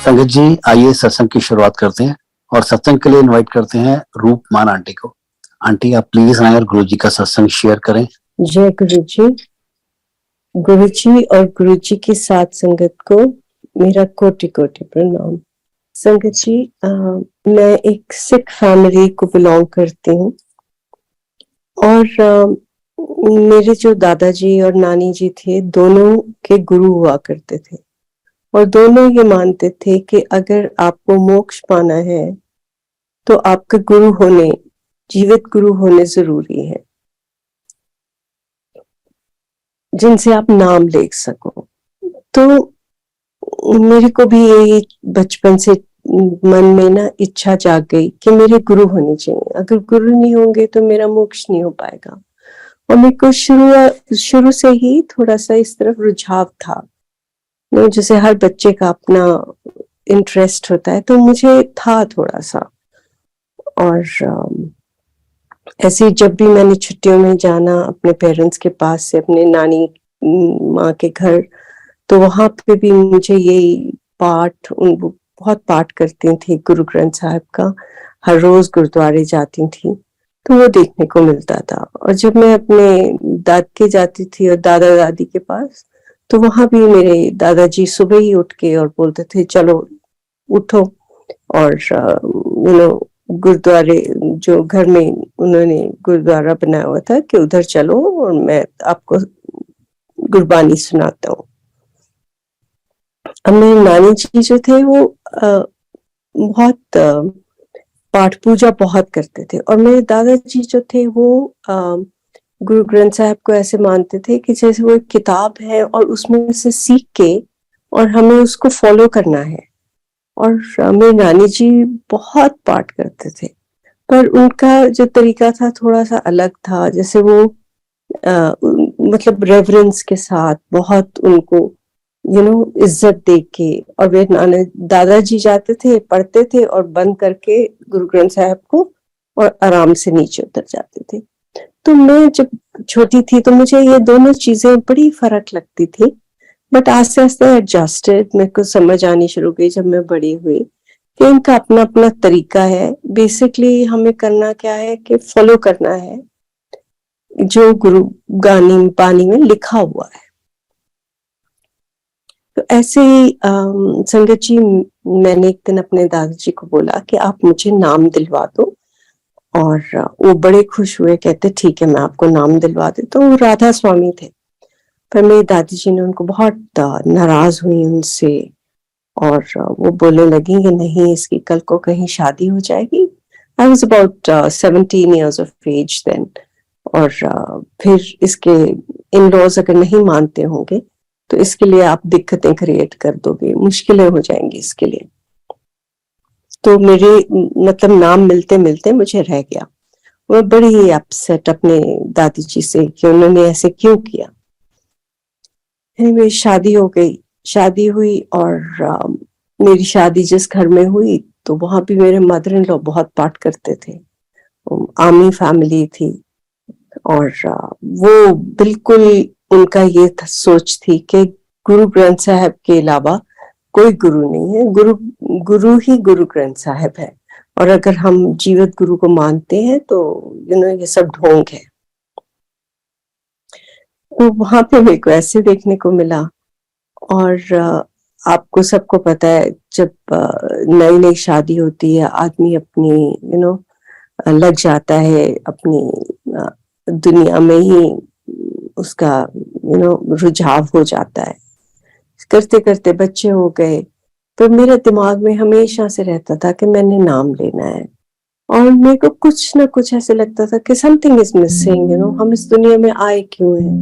संगत जी, आइए सत्संग की शुरुआत करते हैं और सत्संग के लिए इनवाइट करते हैं रूपमान आंटी को। आंटी, आप प्लीज आए और गुरु जी का सत्संग शेयर करें। जय गुरु जी। गुरु जी और गुरु जी की साथ संगत को मेरा कोटि कोटि प्रणाम। संगत जी, मैं एक सिख फैमिली को बिलोंग करती हूँ और मेरे जो दादाजी और नानी जी थे, दोनों के गुरु हुआ करते थे और दोनों ये मानते थे कि अगर आपको मोक्ष पाना है तो आपके गुरु होने, जीवित गुरु होने जरूरी है जिनसे आप नाम ले सको। तो मेरे को भी यही बचपन से मन में ना इच्छा जाग गई कि मेरे गुरु होने चाहिए। अगर गुरु नहीं होंगे तो मेरा मोक्ष नहीं हो पाएगा। और मेरे को शुरू से ही थोड़ा सा इस तरफ रुझाव था, जैसे हर बच्चे का अपना इंटरेस्ट होता है, तो मुझे था थोड़ा सा। और ऐसे जब भी मैंने छुट्टियों में जाना अपने पेरेंट्स के पास से अपने नानी माँ के घर, तो वहां पे भी मुझे यही पाठ, बहुत पाठ करती थी गुरु ग्रंथ साहिब का, हर रोज गुरुद्वारे जाती थी, तो वो देखने को मिलता था। और जब मैं अपने दादके जाती थी और दादा दादी के पास, तो वहां भी मेरे दादाजी सुबह ही उठ के और बोलते थे चलो उठो, और गुरुद्वारे, जो घर में उन्होंने गुरुद्वारा बनाया हुआ था, कि उधर चलो और मैं आपको गुरबानी सुनाता हूँ। अब मेरे नानी जी जो थे वो बहुत पाठ पूजा बहुत करते थे, और मेरे दादाजी जो थे वो गुरु ग्रंथ साहिब को ऐसे मानते थे कि जैसे वो एक किताब है और उसमें से सीख के और हमें उसको फॉलो करना है। और मेरी नानी जी बहुत पाठ करते थे, पर उनका जो तरीका था थोड़ा सा अलग था। जैसे वो मतलब रेवरेंस के साथ बहुत उनको इज्जत दे के, और वे नाना दादाजी जाते थे, पढ़ते थे और बंद करके गुरु ग्रंथ साहिब को और आराम से नीचे उतर जाते थे। तो मैं जब छोटी थी तो मुझे ये दोनों चीजें बड़ी फर्क लगती थी, बट आस्ते आस्ते एडजस्टेड, मेरे को समझ आनी शुरू हुई जब मैं बड़ी हुई कि इनका अपना अपना तरीका है। बेसिकली हमें करना क्या है कि फॉलो करना है जो गुरु गानी बानी में लिखा हुआ है। तो ऐसे ही संगत जी, मैंने एक दिन अपने दादाजी को बोला कि आप मुझे नाम दिलवा दो, और वो बड़े खुश हुए, कहते ठीक है मैं आपको नाम दिलवा देता हूँ। राधा स्वामी थे, पर मेरी दादी जी ने उनको बहुत नाराज हुई उनसे, और वो बोलने लगी कि नहीं, इसकी कल को कहीं शादी हो जाएगी। I was about 17 years of age then, और फिर इसके इन लॉज अगर नहीं मानते होंगे तो इसके लिए आप दिक्कतें क्रिएट कर दोगे, मुश्किलें हो जाएंगी इसके लिए। तो मेरे मतलब नाम मिलते मिलते मुझे रह गया। मैं बड़ी ही अपसेट अपने दादी जी से कि उन्होंने ऐसे क्यों किया। मेरी शादी हो गई, शादी हुई, और मेरी शादी जिस घर में हुई तो वहां भी मेरे मदर इन लॉ बहुत पाठ करते थे। आर्मी फैमिली थी, और वो बिल्कुल उनका ये सोच थी कि गुरु ग्रंथ साहिब के अलावा कोई गुरु नहीं है, गुरु ही गुरु ग्रंथ साहिब है, और अगर हम जीवित गुरु को मानते हैं तो ये सब ढोंग है। तो वहां पे मेरे को ऐसे देखने को मिला। और आपको सबको पता है, जब नई नई शादी होती है, आदमी अपनी लग जाता है अपनी दुनिया में ही, उसका रुझाव हो जाता है। करते करते बच्चे हो गए, तो मेरे दिमाग में हमेशा से रहता था कि मैंने नाम लेना है, और मेरे को कुछ ना कुछ ऐसे लगता था कि समथिंग इज मिसिंग। हम इस दुनिया में आए क्यों हैं?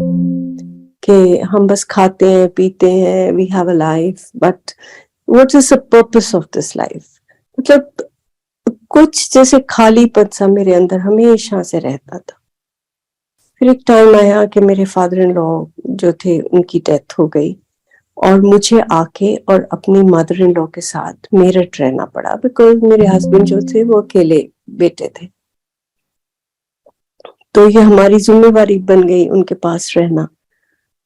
कि हम बस खाते हैं पीते हैं, we have a life, but what is the purpose of this life? मतलब कुछ जैसे खालीपन सा मेरे अंदर हमेशा से रहता था। फिर एक टाइम आया कि मेरे फादर इन लॉ जो थे उनकी डेथ हो गई, और मुझे आके और अपनी मदर इन लॉ के साथ मेरठ रहना पड़ा, बिकॉज मेरे हस्बैंड जो थे वो अकेले बेटे थे। तो ये हमारी जिम्मेवारी बन गई उनके पास रहना,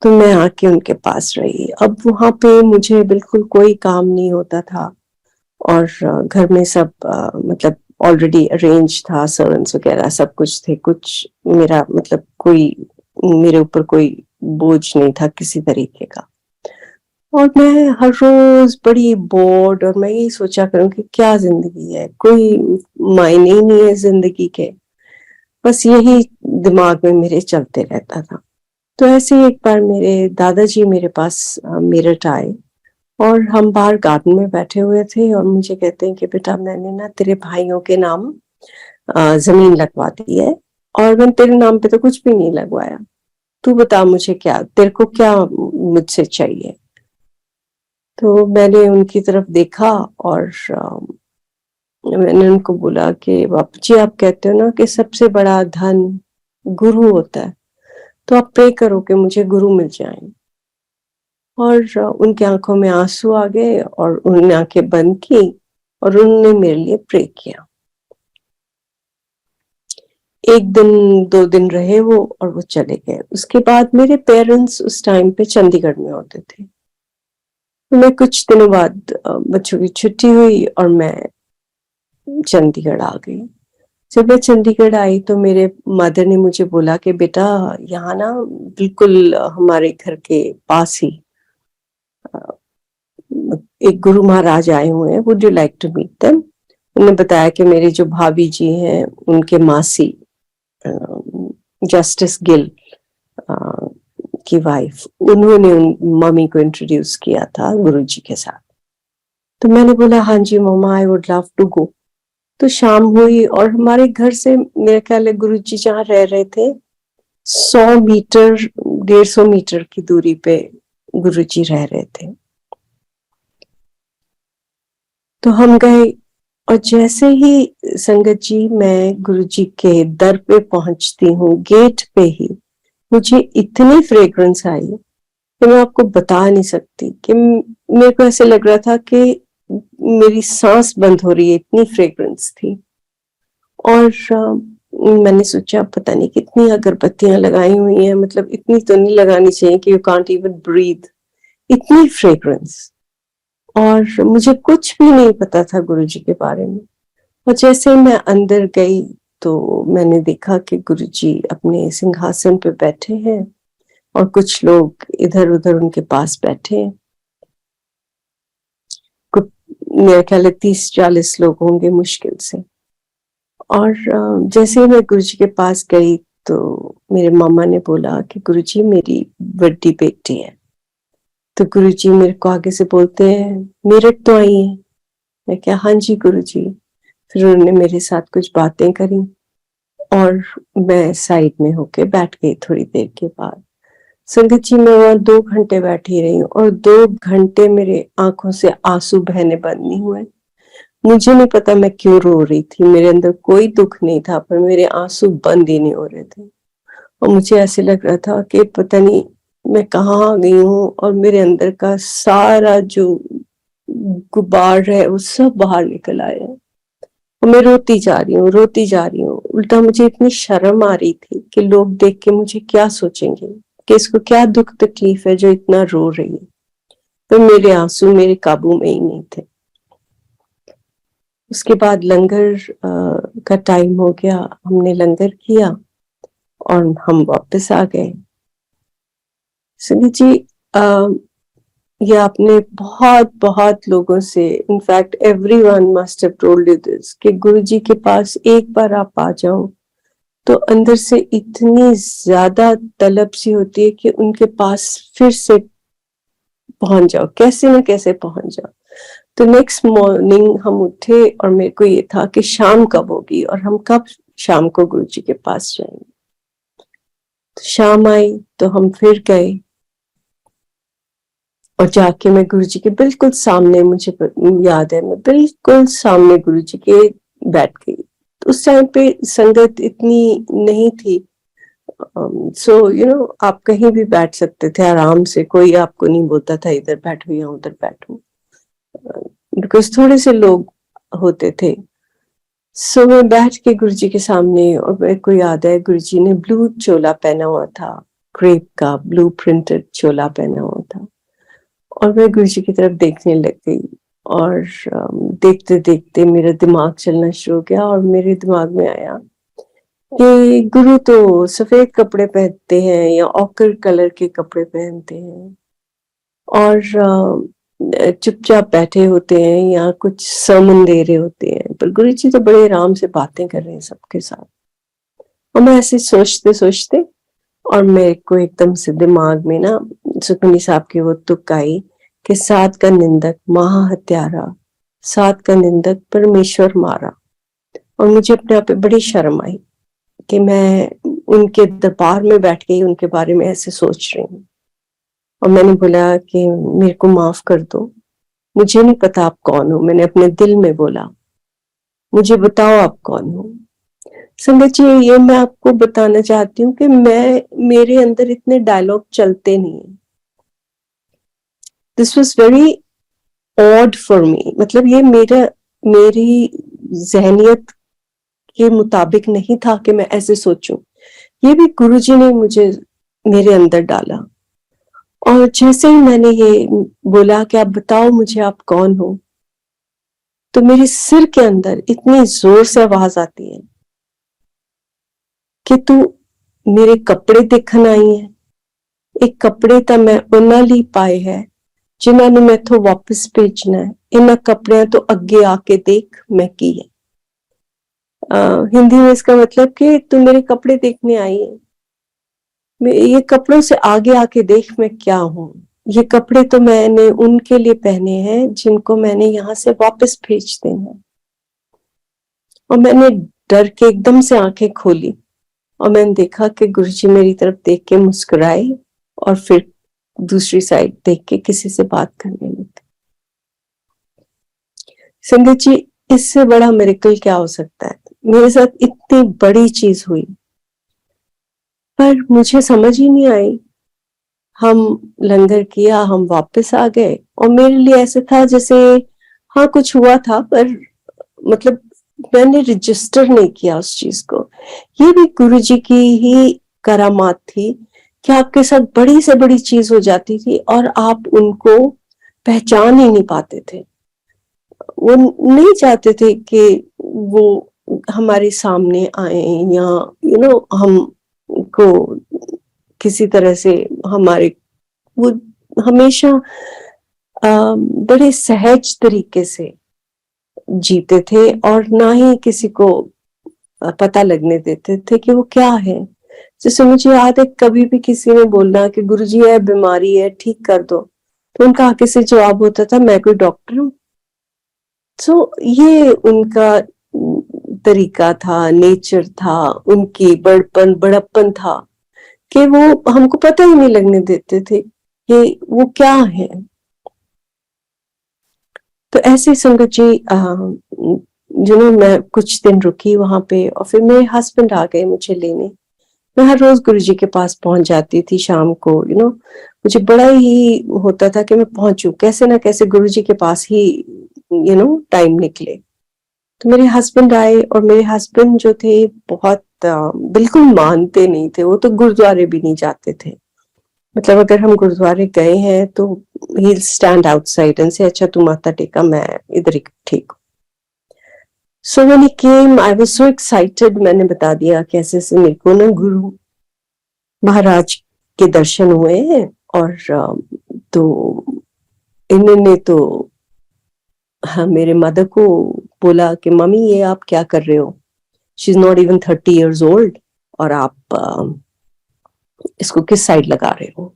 तो मैं आके उनके पास रही। अब वहां पे मुझे बिल्कुल कोई काम नहीं होता था, और घर में सब मतलब ऑलरेडी अरेंज था, सर्वेंट्स वगैरह सब कुछ थे, कुछ मेरा मतलब कोई मेरे ऊपर कोई बोझ नहीं था किसी तरीके का। और मैं हर रोज बड़ी बोर्ड, और मैं यही सोचा करूं कि क्या जिंदगी है, कोई मायने ही नहीं है जिंदगी के, बस यही दिमाग में मेरे चलते रहता था। तो ऐसे ही एक बार मेरे दादाजी मेरे पास मेरठ आए, और हम बाहर गार्डन में बैठे हुए थे, और मुझे कहते हैं कि बेटा मैंने ना तेरे भाइयों के नाम जमीन लगवा दी है, और मैंने तेरे नाम पे तो कुछ भी नहीं लगवाया, तू बता मुझे क्या, तेरे को क्या मुझसे चाहिए। तो मैंने उनकी तरफ देखा, और मैंने उनको बोला कि बापू जी आप कहते हो ना कि सबसे बड़ा धन गुरु होता है, तो आप प्रे करो कि मुझे गुरु मिल जाए। और उनकी आंखों में आंसू आ गए, और उन्होंने आंखें बंद की, और उन्होंने मेरे लिए प्रे किया। एक दिन 2 दिन रहे वो, और वो चले गए। उसके बाद मेरे पेरेंट्स उस टाइम पे चंडीगढ़ में होते थे। तो मैं कुछ दिनों बाद बच्चों की छुट्टी हुई और मैं चंडीगढ़ आ गई। जब मैं चंडीगढ़ आई तो मेरे मदर ने मुझे बोला कि बेटा यहाँ ना बिल्कुल हमारे घर के पास ही एक गुरु महाराज आए हुए हैं, would you like to meet them. उन्होंने बताया कि मेरी जो भाभी जी हैं उनके मासी जस्टिस गिल की वाइफ, उन्होंने मम्मी को इंट्रोड्यूस किया था गुरुजी के साथ। तो मैंने बोला हाँ जी mama I would love to go. तो शाम हुई, और हमारे घर से मेरे ख्याल है गुरुजी जहाँ रह रहे थे 100 मीटर 150 मीटर की दूरी पे गुरुजी रह रहे थे। तो हम गए, और जैसे ही संगत जी मैं गुरुजी के दर पे पहुंचती हूँ, गेट पे ही मुझे इतनी फ्रेग्रेंस आई कि मैं आपको बता नहीं सकती, कि मेरे को ऐसे लग रहा था कि मेरी सांस बंद हो रही है, इतनी फ्रेग्रेंस थी। और मैंने सोचा पता नहीं कितनी अगरबत्तियां लगाई हुई हैं, मतलब इतनी तो नहीं लगानी चाहिए कि यू कांट इवन ब्रीथ, इतनी फ्रेग्रेंस। और मुझे कुछ भी नहीं पता था गुरुजी के बारे में। और जैसे मैं अंदर गई तो मैंने देखा कि गुरुजी अपने सिंहासन पे बैठे हैं, और कुछ लोग इधर उधर उनके पास बैठे हैं। मेरे ख्याल है 30-40 लोग होंगे मुश्किल से। और जैसे ही मैं गुरुजी के पास गई तो मेरे मामा ने बोला कि गुरुजी मेरी बड़ी बेटी है। तो गुरुजी मेरे को आगे से बोलते हैं मेरठ तो आई है। मैं क्या हाँ जी गुरुजी। फिर उन्होंने मेरे साथ कुछ बातें करी, और मैं साइड में होके बैठ गई। थोड़ी देर के बाद संगत जी मैं वहां 2 घंटे बैठी रही हूँ, और 2 घंटे मेरे आंखों से आंसू बहने बंद नहीं हुए। मुझे नहीं पता मैं क्यों रो रही थी, मेरे अंदर कोई दुख नहीं था, पर मेरे आंसू बंद ही नहीं हो रहे थे। और मुझे ऐसे लग रहा था कि पता नहीं मैं कहाँ आ गई हूँ, और मेरे अंदर का सारा जो गुबार है वो सब बाहर निकल आया है। और मैं रोती जा रही हूँ, रोती जा रही हूँ। उल्टा मुझे इतनी शर्म आ रही थी कि लोग देख के मुझे क्या सोचेंगे, कि इसको क्या दुख तकलीफ है जो इतना रो रही है। तो मेरे आंसू मेरे काबू में ही नहीं थे। उसके बाद लंगर का टाइम हो गया, हमने लंगर किया और हम वापस आ गए। सुनील जी ये आपने बहुत बहुत लोगों से, in fact everyone must have told you this, कि गुरुजी के पास एक बार आप आ जाओ तो अंदर से इतनी ज्यादा तलब सी होती है कि उनके पास फिर से पहुंच जाओ, कैसे न कैसे पहुंच जाओ। तो नेक्स्ट मॉर्निंग हम उठे, और मेरे को ये था कि शाम कब होगी और हम कब शाम को गुरुजी के पास जाएंगे। तो शाम आई तो हम फिर गए, और जाके मैं गुरुजी के बिल्कुल सामने, मुझे याद है मैं बिल्कुल सामने गुरुजी के बैठ गई। तो उस टाइम पे संगत इतनी नहीं थी, सो यू नो आप कहीं भी बैठ सकते थे आराम से, कोई आपको नहीं बोलता था इधर बैठो या उधर बैठो, बिकॉज थोड़े से लोग होते थे। सो मैं बैठ के गुरुजी के सामने, और मेरे को याद है गुरुजी ने ब्लू चोला पहना हुआ था, क्रेप का ब्लू प्रिंटेड चोला पहना हुआ था, और मैं गुरुजी की तरफ देखने लग गई। और देखते देखते मेरा दिमाग चलना शुरू हो गया और मेरे दिमाग में आया कि गुरु तो सफेद कपड़े पहनते हैं या ऑकर कलर के कपड़े पहनते हैं और चुपचाप बैठे होते हैं या कुछ sermon दे रहे होते हैं, पर गुरु जी तो बड़े आराम से बातें कर रहे हैं सबके साथ। और मैं ऐसे सोचते सोचते और मेरे को एकदम से दिमाग में ना सुखमनी साहब की वो तुक आई कि सात का निंदक महा हत्यारा, सात का निंदक परमेश्वर मारा। और मुझे अपने आप पे बड़ी शर्म आई कि मैं उनके दरबार में बैठ के ही उनके बारे में ऐसे सोच रही हूँ। और मैंने बोला कि मेरे को माफ कर दो, मुझे नहीं पता आप कौन हो। मैंने अपने दिल में बोला, मुझे बताओ आप कौन हो। संगत जी, ये मैं आपको बताना चाहती हूँ कि मेरे अंदर इतने डायलॉग चलते नहीं है। This was very odd for me, मतलब ये मेरी जहनियत के मुताबिक नहीं था कि मैं ऐसे सोचूं। ये भी गुरुजी ने मुझे मेरे अंदर डाला। और जैसे ही मैंने ये बोला कि आप बताओ मुझे आप कौन हो, तो मेरे सिर के अंदर इतनी जोर से आवाज आती है कि तू मेरे कपड़े देखन आई है, एक कपड़े तो मैं उन्हां ਲਈ पाए है जिन्हां ਨੂੰ मैथों वापस भेजना है, इन्हां कपड़ियां तो अगे आके देख मैं की है। हिंदी में इसका मतलब कि तू मेरे कपड़े देखने आई है, ये कपड़ों से आगे आके देख मैं क्या हूं। ये कपड़े तो मैंने उनके लिए पहने हैं जिनको मैंने यहाँ से वापस भेज देना। और मैंने डर के एकदम से आंखें खोली और मैंने देखा कि गुरुजी मेरी तरफ देख के मुस्कुराए और फिर दूसरी साइड देख के किसी से बात करने लगे। संगत जी, इससे बड़ा मिरेकल क्या हो सकता है। मेरे साथ इतनी बड़ी चीज हुई पर मुझे समझ ही नहीं आई। हम लंगर किया, हम वापस आ गए और मेरे लिए ऐसे था जैसे हाँ कुछ हुआ था, पर मतलब मैंने रजिस्टर नहीं किया उस चीज को। ये भी गुरुजी की ही करामात थी कि आपके साथ बड़ी से बड़ी चीज हो जाती थी और आप उनको पहचान ही नहीं पाते थे। वो नहीं चाहते थे कि वो हमारे सामने आए या हमको किसी तरह से हमारे, वो हमेशा बड़े सहज तरीके से जीते थे और ना ही किसी को पता लगने देते थे कि वो क्या है। जैसे मुझे याद है कभी भी किसी ने बोलना कि गुरुजी है बीमारी है ठीक कर दो, तो उनका आगे से जवाब होता था मैं कोई डॉक्टर हूँ। तो ये उनका तरीका था, नेचर था, उनकी बड़प्पन था कि वो हमको पता ही नहीं लगने देते थे कि वो क्या है। तो ऐसे संगत जी मैं कुछ दिन रुकी वहां पे और फिर मेरे हस्बैंड आ गए मुझे लेने। मैं हर रोज गुरुजी के पास पहुंच जाती थी शाम को। मुझे बड़ा ही होता था कि मैं पहुंचूं, कैसे ना कैसे गुरुजी के पास ही टाइम निकले। तो मेरे हस्बैंड आए और मेरे हस्बैंड जो थे बहुत बिल्कुल मानते नहीं थे। वो तो गुरुद्वारे भी नहीं जाते थे। मतलब अगर हम गुरुद्वारे गए हैं तो ही स्टैंड आउटसाइड एंड से अच्छा तू माथा टेका, मैं इधर ही ठीक हूँ। So when he came I was so excited. मैंने बता दिया कैसे से मेरे को ना गुरु महाराज के दर्शन हुए हैं और तो इन्होंने तो हाँ, मेरे मदर को बोला कि मम्मी ये आप क्या कर रहे हो, she is not even 30 years old और आप इसको किस साइड लगा रहे हो।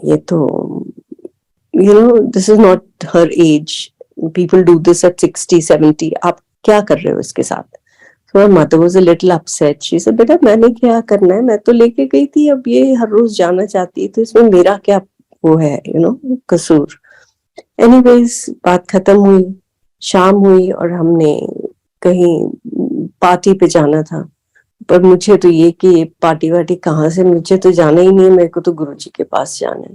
ये तो this is not her age, people do this at 60-70, आप क्या कर रहे हो इसके साथ। तो my mother was a little upset. She said बेटा मैंने क्या करना है, मैं तो लेके गई थी, अब ये हर रोज जाना चाहती है तो इसमें मेरा क्या वो है कसूर। एनीवेज बात खत्म हुई, शाम हुई और हमने कहीं पार्टी पे जाना था। पर मुझे तो ये कि पार्टी वार्टी कहाँ से, मुझे तो जाना ही नहीं है, मेरे को तो गुरुजी के पास जाना है।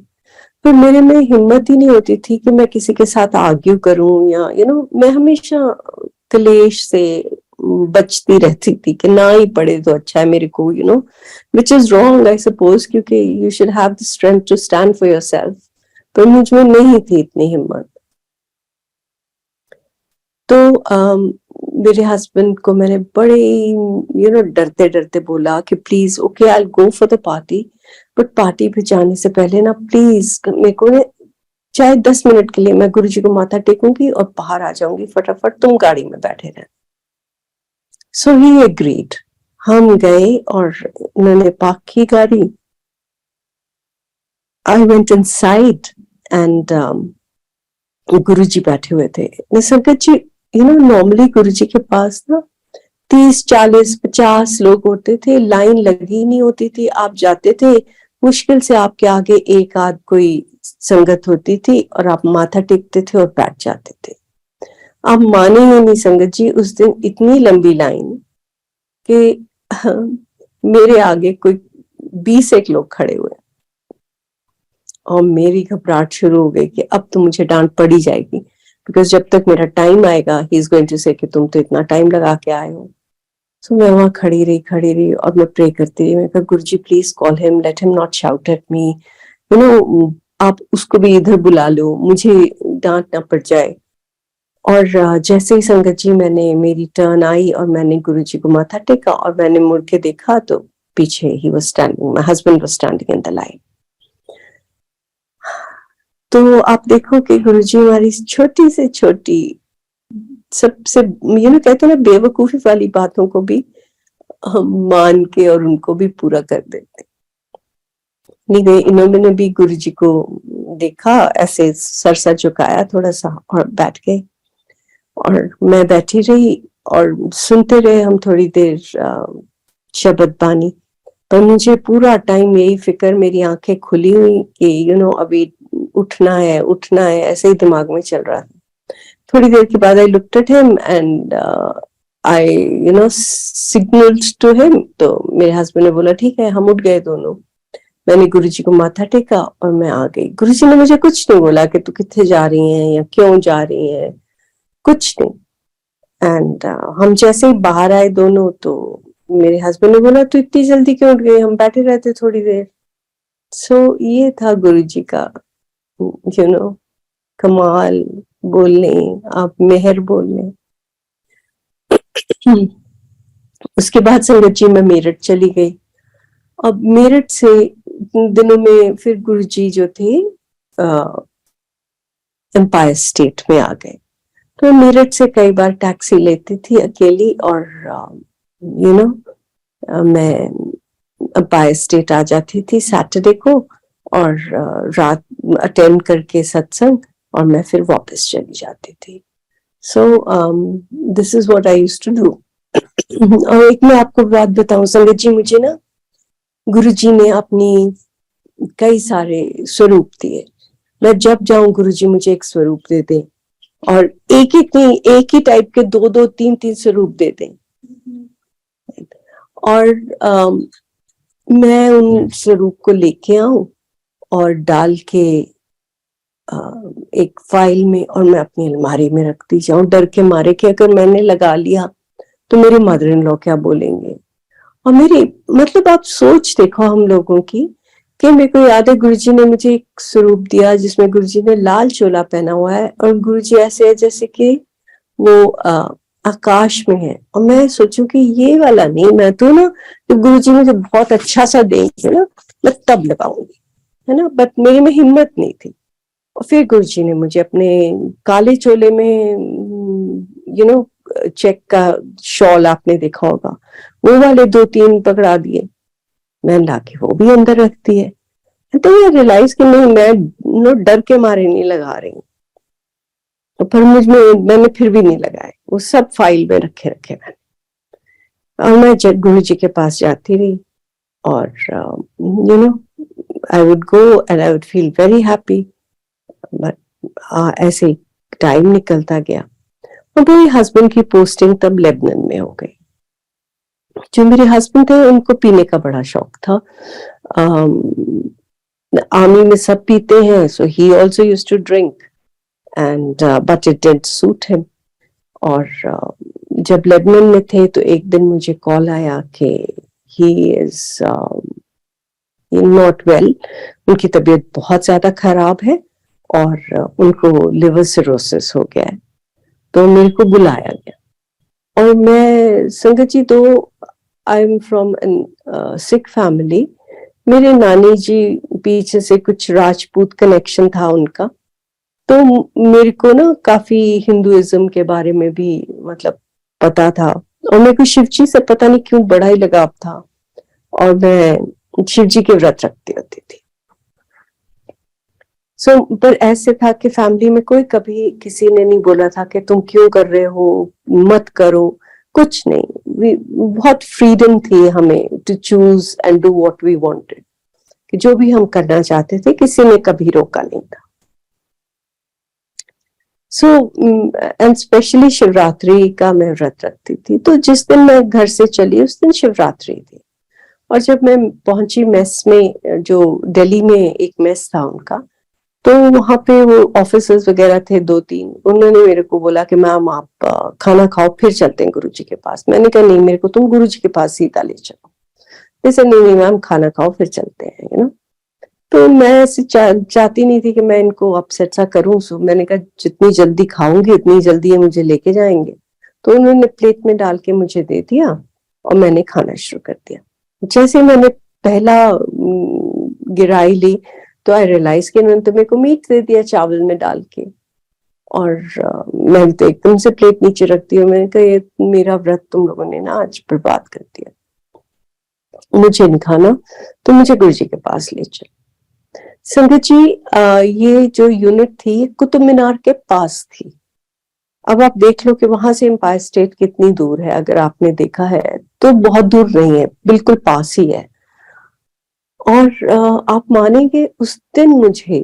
पर मेरे में हिम्मत ही नहीं होती थी कि मैं किसी के साथ आर्ग्यू करूं या मैं हमेशा कलेश से बचती रहती थी कि ना ही पढ़े तो अच्छा है मेरे को, which is wrong I suppose, क्योंकि you should have the strength to stand for yourself. तो मुझ में नहीं थी इतनी हिम्मत। तो मेरे हस्बैंड को मैंने बड़े डरते डरते बोला कि please okay I go for the party, but party पे जाने से पहले ना प्लीज मेरे को ना चाहे 10 मिनट के लिए मैं गुरुजी को माथा टेकूंगी और बाहर आ जाऊंगी फटाफट, तुम गाड़ी में बैठे रहना। सो ही एग्रीड। हम गए और उन्होंने पार्क की गाड़ी। आई वेंट इनसाइड एंड गुरुजी बैठे हुए थे। संगत जी, नॉर्मली गुरुजी के पास ना 30, 40, 50 लोग होते थे, लाइन लगी नहीं होती थी, आप जाते थे, मुश्किल से आपके आगे एक आध कोई संगत होती थी और आप माथा टेकते थे और बैठ जाते थे। आप मानेंगे नहीं संगत जी, उस दिन इतनी लंबी लाइन कि मेरे आगे कोई 20 एक लोग खड़े हुए और मेरी घबराहट शुरू हो गई कि अब तो मुझे डांट पड़ी जाएगी, बिकॉज जब तक मेरा टाइम आएगा ही इज गोइंग टू से कि तुम तो इतना टाइम लगा के आए हो। सो मैं वहां खड़ी रही और मैं प्रे करती रही। मैं कहा Guruji please call him, let him not shout at me, आप उसको भी इधर बुला लो, मुझे डांट ना पड़ जाए। और जैसे ही संगत जी मैंने मेरी टर्न आई और मैंने गुरुजी को माथा टेका और मैंने मुड़ के देखा तो पीछे he was standing, my husband was standing in the line. तो आप देखो कि गुरुजी हमारी छोटी से छोटी, सबसे कहते हैं ना बेवकूफी वाली बातों को भी हम मान के और उनको भी पूरा कर देते। नहीं, इन्होंने भी गुरुजी को देखा, ऐसे सरसा झुकाया थोड़ा सा और बैठ गए और मैं बैठी रही और सुनते रहे हम थोड़ी देर शब्द बानी। पर मुझे पूरा टाइम यही फिक्र, मेरी आंखें खुली हुई कि अभी उठना है, ऐसे ही दिमाग में चल रहा था। थोड़ी देर के बाद I looked at him and I signalled to him. तो मेरे हस्बैंड ने बोला ठीक है, हम उठ गए दोनों। मैंने गुरुजी को माथा टेका और मैं आ गई। गुरुजी ने मुझे कुछ नहीं बोला कि तू कितने जा रही है या क्यों जा रही है, कुछ नहीं। एंड हम जैसे ही बाहर आए दोनों तो मेरे हस्बैंड ने बोला तू इतनी जल्दी क्यों उठ गई, हम बैठे रहते थोड़ी देर। सो ये था गुरुजी का कमाल बोलने, आप मेहर बोलने। उसके बाद संगत जी मैं मेरठ चली गई। अब मेरठ से दिनों में फिर गुरुजी जो थे एम्पायर स्टेट में आ गए। तो मेरठ से कई बार टैक्सी लेती थी अकेली और मैं एम्पायर स्टेट आ जाती थी सैटरडे को और रात अटेंड करके सत्संग और मैं फिर वापस चली जाती थी। So this is what I used to do. और एक मैं आपको बात बताऊं संगत जी, मुझे ना गुरुजी ने अपनी कई सारे स्वरूप दिए। मैं जब जाऊं गुरुजी मुझे एक स्वरूप दे दें और एक ही टाइप के 2-2, 3-3 स्वरूप दे दें और मैं उन स्वरूप को लेके आऊं और डाल के एक फाइल में और मैं अपनी अलमारी में रखती जाऊं, डर के मारे कि अगर मैंने लगा लिया तो मेरे मदर इन लॉ क्या बोलेंगे। और मेरी मतलब आप सोच देखो हम लोगों की कि मेरे को याद है गुरुजी ने मुझे एक स्वरूप दिया जिसमें गुरुजी ने लाल चोला पहना हुआ है और गुरुजी ऐसे है जैसे कि वो आकाश में है। और मैं सोचूं कि ये वाला नहीं, मैं तो ना जब गुरुजी मुझे बहुत अच्छा सा देंगे ना मैं तब लगाऊंगी, है ना, बट मेरे में हिम्मत नहीं थी। और फिर गुरुजी ने मुझे अपने काले चोले में चेक का शॉल आपने देखा होगा, वो वाले 2-3 पकड़ा दिए, मैं लाके वो भी अंदर रखती है। तो मैं रियलाइज कि नहीं, मैं डर के मारे नहीं लगा रही हूँ। तो पर मैंने फिर भी नहीं लगाए, वो सब फाइल में रखे मैंने। और मैं गुरुजी के पास जाती रही और I would go and I would feel very happy. But ऐसे टाइम निकलता गया और मेरे हस्बैंड की पोस्टिंग तब लेबनान में हो गई। जो मेरे हस्बैंड थे उनको पीने का बड़ा शौक था। आर्मी में सब पीते हैं, so he also used to drink and but it didn't suit him. और जब लेबनान में थे तो एक दिन मुझे कॉल आया कि ही इज नॉट वेल, उनकी तबीयत बहुत ज्यादा खराब है और उनको लिवर सिरोसिस हो गया है। तो मेरे को बुलाया गया। और मैं संगत जी, तो I am from Sikh family. मेरे नानी जी पीछे से कुछ राजपूत कनेक्शन था उनका, तो मेरे को ना काफी हिंदुइज्म के बारे में भी मतलब पता था, और मेरे को शिव जी से पता नहीं क्यों बड़ा ही लगाव था, और मैं शिव जी के व्रत रखती होती थी। पर ऐसे था कि फैमिली में कोई कभी किसी ने नहीं बोला था कि तुम क्यों कर रहे हो, मत करो, कुछ नहीं। बहुत फ्रीडम थी हमें to choose and do what we wanted, कि जो भी हम करना चाहते थे किसी ने कभी रोका नहीं था। एंड स्पेशली शिवरात्रि का मैं व्रत रखती थी, तो जिस दिन मैं घर से चली उस दिन शिवरात्रि थी। और जब मैं पहुंची मेस में, जो दिल्ली में एक मेस था उनका, तो वहां पे वो ऑफिसर्स वगैरह थे 2-3, उन्होंने मेरे को बोला कि मैम आप खाना खाओ फिर चलते हैं गुरुजी के पास। मैंने कहा नहीं, मेरे को तुम गुरुजी के पास सीधा ले चलो। जैसे नहीं नहीं मैम, खाना खाओ फिर चलते हैं, तो मैं ऐसे चाहती नहीं थी कि मैं इनको अपसेट सा करूं। सो मैंने कहा जितनी जल्दी खाऊंगी उतनी जल्दी ये मुझे लेके जाएंगे। तो उन्होंने प्लेट में डाल के मुझे दे दिया और मैंने खाना शुरू कर दिया। जैसे मैंने पहला गिराई ली तो आई रियलाइज कि उन्होंने तो मेरे को मीट दे दिया चावल में डाल के, और मैंने तो एकदम से प्लेट नीचे रख दी। मैंने कहा ये मेरा व्रत तुम लोगों ने ना आज बर्बाद कर दिया, मुझे नहीं खाना, तो मुझे गुरुजी के पास ले चलो। संगत जी, ये जो यूनिट थी कुतुब मीनार के पास थी। अब आप देख लो कि वहां से एम्पायर स्टेट कितनी दूर है। अगर आपने देखा है तो बहुत दूर नहीं है, बिल्कुल पास ही है। और आप मानेंगे उस दिन मुझे,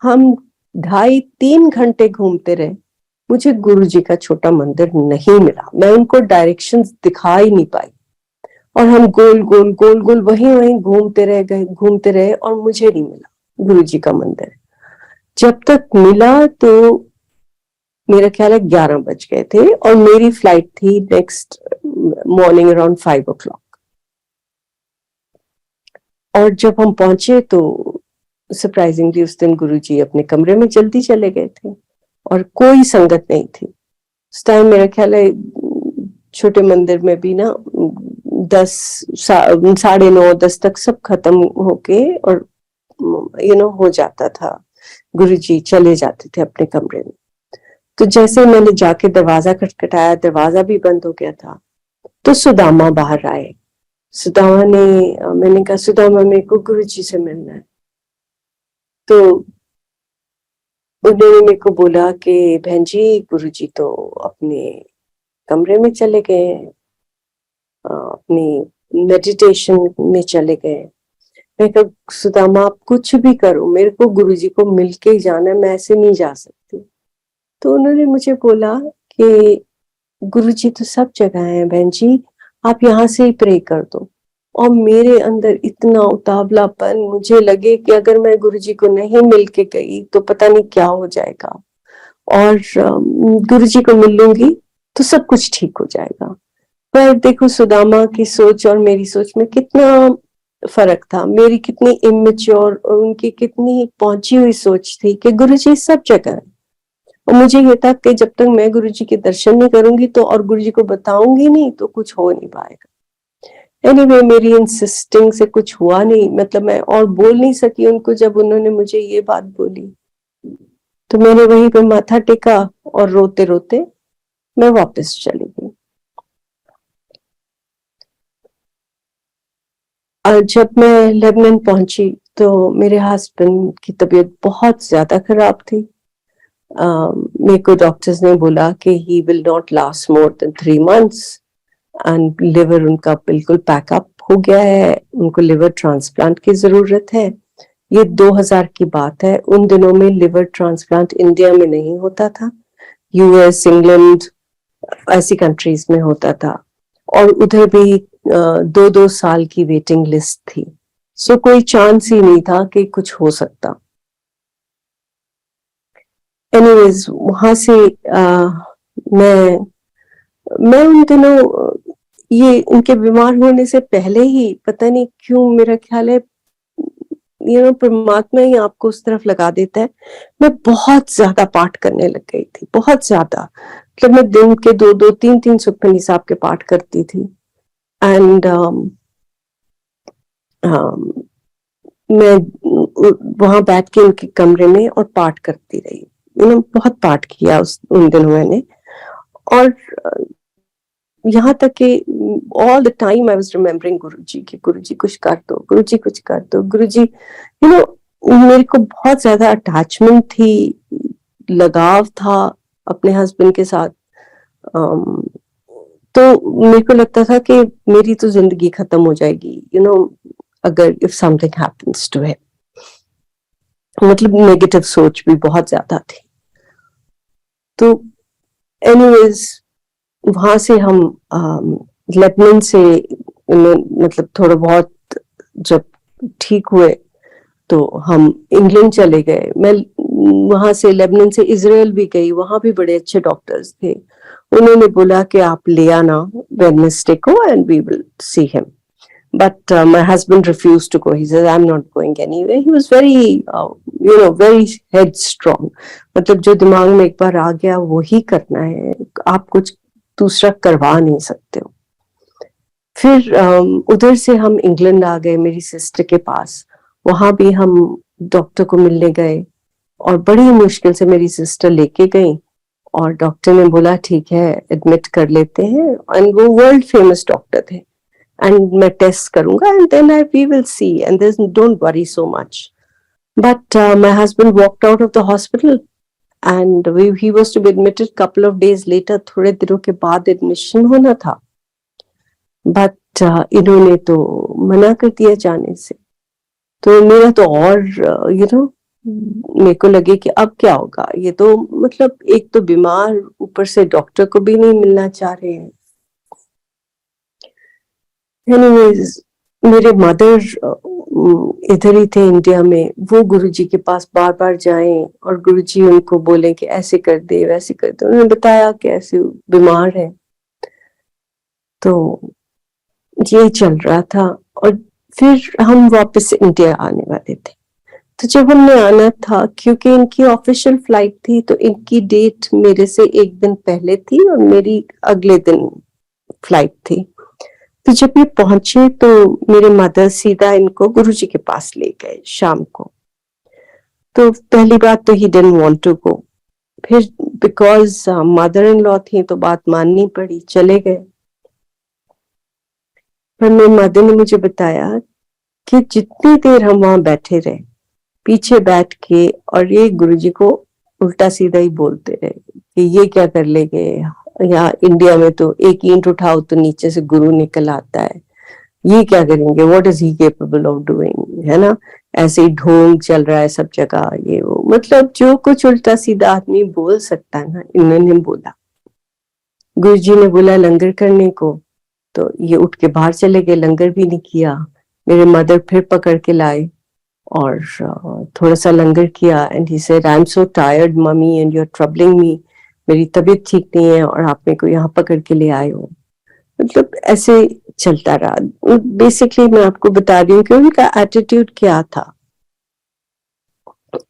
हम 2.5-3 घंटे घूमते रहे, मुझे गुरुजी का छोटा मंदिर नहीं मिला। मैं उनको डायरेक्शंस दिखा ही नहीं पाई, और हम गोल गोल गोल गोल वहीं वहीं घूमते रहे और मुझे नहीं मिला गुरुजी का मंदिर। जब तक मिला तो मेरा ख्याल है 11 बज गए थे, और मेरी फ्लाइट थी नेक्स्ट मॉर्निंग अराउंड 5 o'clock। और जब हम पहुंचे तो सरप्राइजिंगली उस दिन गुरुजी अपने कमरे में जल्दी चले गए थे और कोई संगत नहीं थी। उस टाइम मेरा ख्याल है छोटे मंदिर में भी ना 9:30 तक सब खत्म होके और हो जाता था, गुरुजी चले जाते थे अपने कमरे में। तो जैसे मैंने जाके दरवाजा खटखटाया, दरवाजा भी बंद हो गया था, तो सुदामा बाहर आए। सुदामा ने, मैंने कहा सुदामा मेरे को गुरुजी से मिलना है। तो उन्होंने मेरे को बोला कि बहन जी गुरुजी तो अपने कमरे में चले गए हैं, अपनी मेडिटेशन में चले गए। मैं कहा सुदामा आप कुछ भी करो, मेरे को गुरुजी को मिलके ही जाना है, मैं ऐसे नहीं जा सकती। तो उन्होंने मुझे बोला कि गुरुजी तो सब जगह है बहन जी, आप यहाँ से ही प्रे कर दो। और मेरे अंदर इतना उतावलापन, मुझे लगे कि अगर मैं गुरुजी को नहीं मिल के गई तो पता नहीं क्या हो जाएगा, और गुरुजी को मिल लूंगी तो सब कुछ ठीक हो जाएगा। पर देखो सुदामा की सोच और मेरी सोच में कितना फर्क था, मेरी कितनी इमेच्योर और उनकी कितनी पहुंची हुई सोच थी कि गुरुजी सब जगह है। और मुझे ये था कि जब तक मैं गुरुजी के दर्शन नहीं करूंगी तो, और गुरुजी को बताऊंगी नहीं तो कुछ हो नहीं पाएगा। एनीवे, मेरी इंसिस्टिंग से कुछ हुआ नहीं, मतलब मैं और बोल नहीं सकी उनको। जब उन्होंने मुझे ये बात बोली तो मैंने वहीं पे माथा टेका और रोते रोते मैं वापस चली गई। और जब मैं लेबनान पहुंची तो मेरे हस्बैंड की तबीयत बहुत ज्यादा खराब थी। मेरे को डॉक्टर्स ने बोला कि he will not last more than 3 months, and liver उनका बिल्कुल पैकअप हो गया है, उनको लिवर ट्रांसप्लांट की जरूरत है। ये 2000 की बात है। उन दिनों में लिवर ट्रांसप्लांट इंडिया में नहीं होता था, यूएस, इंग्लैंड ऐसी कंट्रीज में होता था, और उधर भी 2-2 साल की वेटिंग लिस्ट थी। सो कोई चांस ही नहीं था कि कुछ हो सकता। एनीवेज, वहां से मैं उन दिनों, ये इनके बीमार होने से पहले ही पता नहीं क्यों मेरा ख्याल है परमात्मा ही आपको उस तरफ लगा देता है। मैं बहुत ज्यादा पाठ करने लग गई थी, बहुत ज्यादा। मतलब मैं दिन के 2-2, 3-3 सुखमनी साहब के पाठ करती थी। एंड मैं वहां बैठ के उनके कमरे में और पाठ करती रही। बहुत पाठ किया उन दिनों मैंने। और यहाँ तक कि all the time I was remembering Guruji कि गुरुजी कुछ कर दो, गुरुजी कुछ कर दो, गुरुजी। मेरे को बहुत ज्यादा अटैचमेंट थी, लगाव था अपने हस्बैंड के साथ। तो मेरे को लगता था कि मेरी तो जिंदगी खत्म हो जाएगी, अगर if something happens to him. मतलब नेगेटिव सोच भी बहुत ज्यादा थी। तो एनीवेज वहां से हम लेबनान से मतलब थोड़ा बहुत जब ठीक हुए तो हम इंग्लैंड चले गए। मैं वहां से लेबनान से इजराइल भी गई, वहां भी बड़े अच्छे डॉक्टर्स थे। उन्होंने बोला कि आप ले आना वेडनेसडे को and we will see him. But my husband refused to go. He said, I'm not going anywhere. He was very, very headstrong. मतलब जो दिमाग में एक बार आ गया वो ही करना है, आप कुछ दूसरा करवा नहीं सकते हो। फिर उधर से हम इंग्लैंड आ गए मेरी सिस्टर के पास। वहां भी हम डॉक्टर को मिलने गए और बड़ी मुश्किल से मेरी सिस्टर लेके गई और डॉक्टर ने बोला ठीक है एडमिट कर लेते हैं। एंड वो वर्ल्ड फेमस डॉक्टर थे। And मैं टेस्ट करूंगा and then we will see and there's don't worry so much. But my husband walked out of the hospital and he was to be admitted couple of days later. थोड़े दिनों के बाद admission होना था, but इन्होंने तो मना कर दिया जाने से। तो मेरा तो और मेरे को लगे कि अब क्या होगा। ये तो मतलब एक तो बीमार, ऊपर से डॉक्टर को भी नहीं मिलना चाह रहे हैं। एनीवेज मेरे मदर इधर ही थे इंडिया में। वो गुरुजी के पास बार बार जाएं और गुरुजी उनको बोले कि ऐसे कर दे वैसे कर दे। उन्होंने बताया कि ऐसे बीमार है। तो ये चल रहा था और फिर हम वापस इंडिया आने वाले थे। तो जब हमने आना था, क्योंकि इनकी ऑफिशियल फ्लाइट थी तो इनकी डेट मेरे से एक दिन पहले थी और मेरी अगले दिन फ्लाइट थी। तो जब ये पहुंचे तो मेरे मदर सीधा इनको गुरुजी के पास ले गए शाम को। तो पहली बात तो he didn't want to go. फिर बिकॉज मदर इन लॉ थी तो बात माननी पड़ी, चले गए। पर मेरी मदर ने मुझे बताया कि जितनी देर हम वहां बैठे रहे पीछे बैठ के और ये गुरुजी को उल्टा सीधा ही बोलते रहे कि ये क्या कर ले गए, यहाँ इंडिया में तो एक ईंट उठाओ तो नीचे से गुरु निकल आता है, ये क्या करेंगे, what is he capable of doing, है ना। ऐसे ही ढोंग चल रहा है सब जगह, ये वो, मतलब जो कुछ उल्टा सीधा आदमी बोल सकता है ना, इन्होंने बोला। गुरुजी ने बोला लंगर करने को तो ये उठ के बाहर चले गए, लंगर भी नहीं किया। मेरे मदर फिर पकड़ के लाए और थोड़ा सा लंगर किया। And he said I am so tired mummy and you are troubling me. मेरी तबीयत ठीक नहीं है और आप मेरे को यहाँ पकड़ के ले आए हो। मतलब ऐसे चलता रहा। बेसिकली मैं आपको बता रही हूँ कि उनका एटीट्यूड क्या था।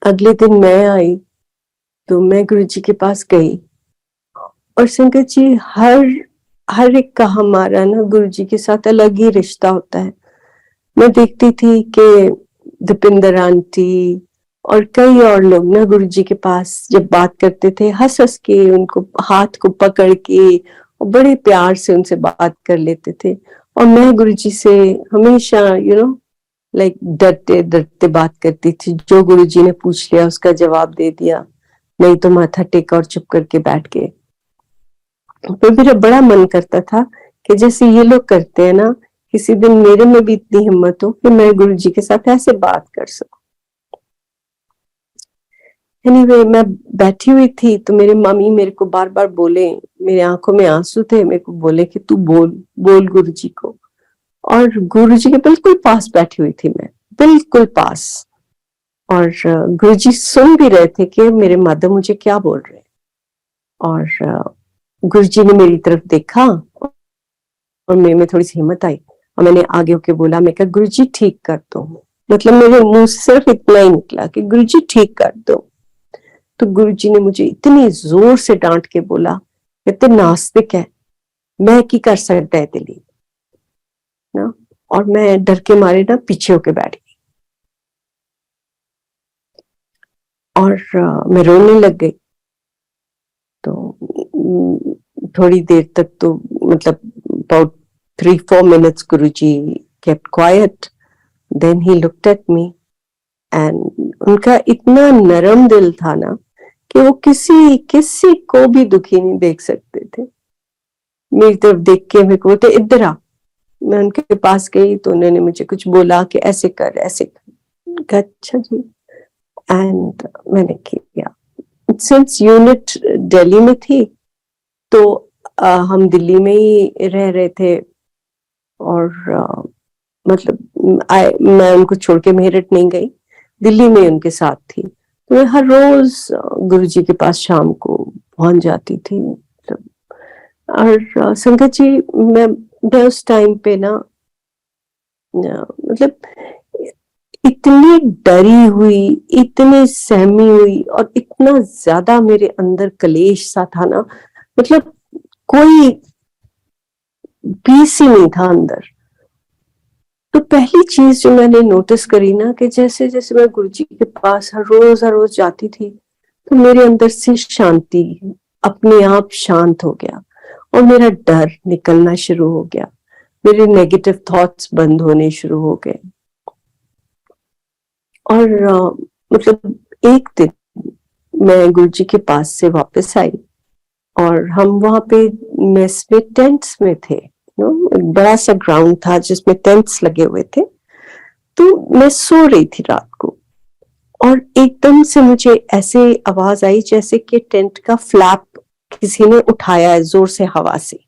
अगले दिन मैं आई तो मैं गुरुजी के पास गई और संगत जी हर एक का हमारा ना गुरुजी के साथ अलग ही रिश्ता होता है। मैं देखती थी कि दीपिंदर आंटी और कई और लोग ना गुरुजी के पास जब बात करते थे हंस हंस के उनको हाथ को पकड़ के और बड़े प्यार से उनसे बात कर लेते थे। और मैं गुरुजी से हमेशा लाइक डरते डरते बात करती थी। जो गुरुजी ने पूछ लिया उसका जवाब दे दिया, नहीं तो माथा टेका और चुप करके बैठ गए। तो मेरा बड़ा मन करता था कि जैसे ये लोग करते हैं ना, किसी दिन मेरे में भी इतनी हिम्मत हो कि मैं गुरुजी के साथ ऐसे बात कर सकूं। एनीवे मैं बैठी हुई थी तो मेरे मम्मी मेरे को बार बार बोले, मेरी आंखों में आंसू थे, मेरे को बोले कि तू बोल गुरुजी को। और गुरुजी के बिल्कुल पास बैठी हुई थी मैं, बिल्कुल पास। और गुरुजी सुन भी रहे थे कि मेरे मदर मुझे क्या बोल रहे हैं। और गुरुजी ने मेरी तरफ देखा और मेरे में थोड़ी सी हिम्मत आई और मैंने आगे होके बोला, मैं कहा गुरुजी ठीक कर दो, मतलब मेरे मुंह से सिर्फ इतना ही निकला कि गुरुजी ठीक कर दो। तो गुरुजी ने मुझे इतनी जोर से डांट के बोला, कहते नास्तिक है, मैं की कर सकता है दिली ना। और मैं डर के मारे ना पीछे होके बैठ गई और मैं रोने लग गई। तो थोड़ी देर तक तो मतलब about 3-4 minutes Guruji kept quiet, then he looked at me and उनका इतना नरम दिल था ना कि वो किसी किसी को भी दुखी नहीं देख सकते थे। मेरी तरफ देख के मेरे को बोलते इधर आ। मैं उनके पास गई तो उन्होंने मुझे कुछ बोला कि ऐसे कर ऐसे कर। अच्छा जी। एंड मैंने किया। सिंस यूनिट दिल्ली में थी तो हम दिल्ली में ही रह रहे थे और मतलब मैं उनको छोड़ के मेरठ नहीं गई, दिल्ली में उनके साथ थी। तो मैं हर रोज गुरुजी के पास शाम को पहुंच जाती थी। और संगत जी मैं उस टाइम पे ना मतलब इतनी डरी हुई, इतनी सहमी हुई और इतना ज्यादा मेरे अंदर कलेश सा था ना, मतलब कोई पीस ही नहीं था अंदर। तो पहली चीज जो मैंने नोटिस करी ना कि जैसे जैसे मैं गुरुजी के पास हर रोज जाती थी तो मेरे अंदर से शांति अपने आप शांत हो गया और मेरा डर निकलना शुरू हो गया, मेरे नेगेटिव थॉट्स बंद होने शुरू हो गए। और मतलब एक दिन मैं गुरुजी के पास से वापस आई और हम वहां पे मेस में टेंट्स में थे। एक बड़ा सा ग्राउंड था जिसमें टेंट्स लगे हुए थे। तो मैं सो रही थी रात को और एकदम से मुझे ऐसे आवाज आई जैसे कि टेंट का फ्लैप किसी ने उठाया है जोर से हवा से।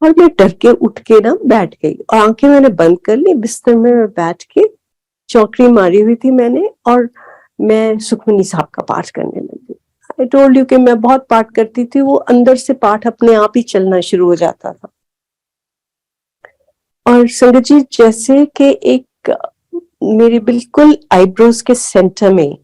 और मैं डर के उठ के ना बैठ गई और आंखें मैंने बंद कर ली, बिस्तर में मैं बैठ के चौकड़ी मारी हुई थी मैंने और मैं सुखमनी साहब का पाठ करने लगी। आई टोल्ड यू कि मैं बहुत पाठ करती थी, वो अंदर से पाठ अपने आप ही चलना शुरू हो जाता था। और संगत जी जैसे कि एक मेरे बिल्कुल आईब्रोज के सेंटर में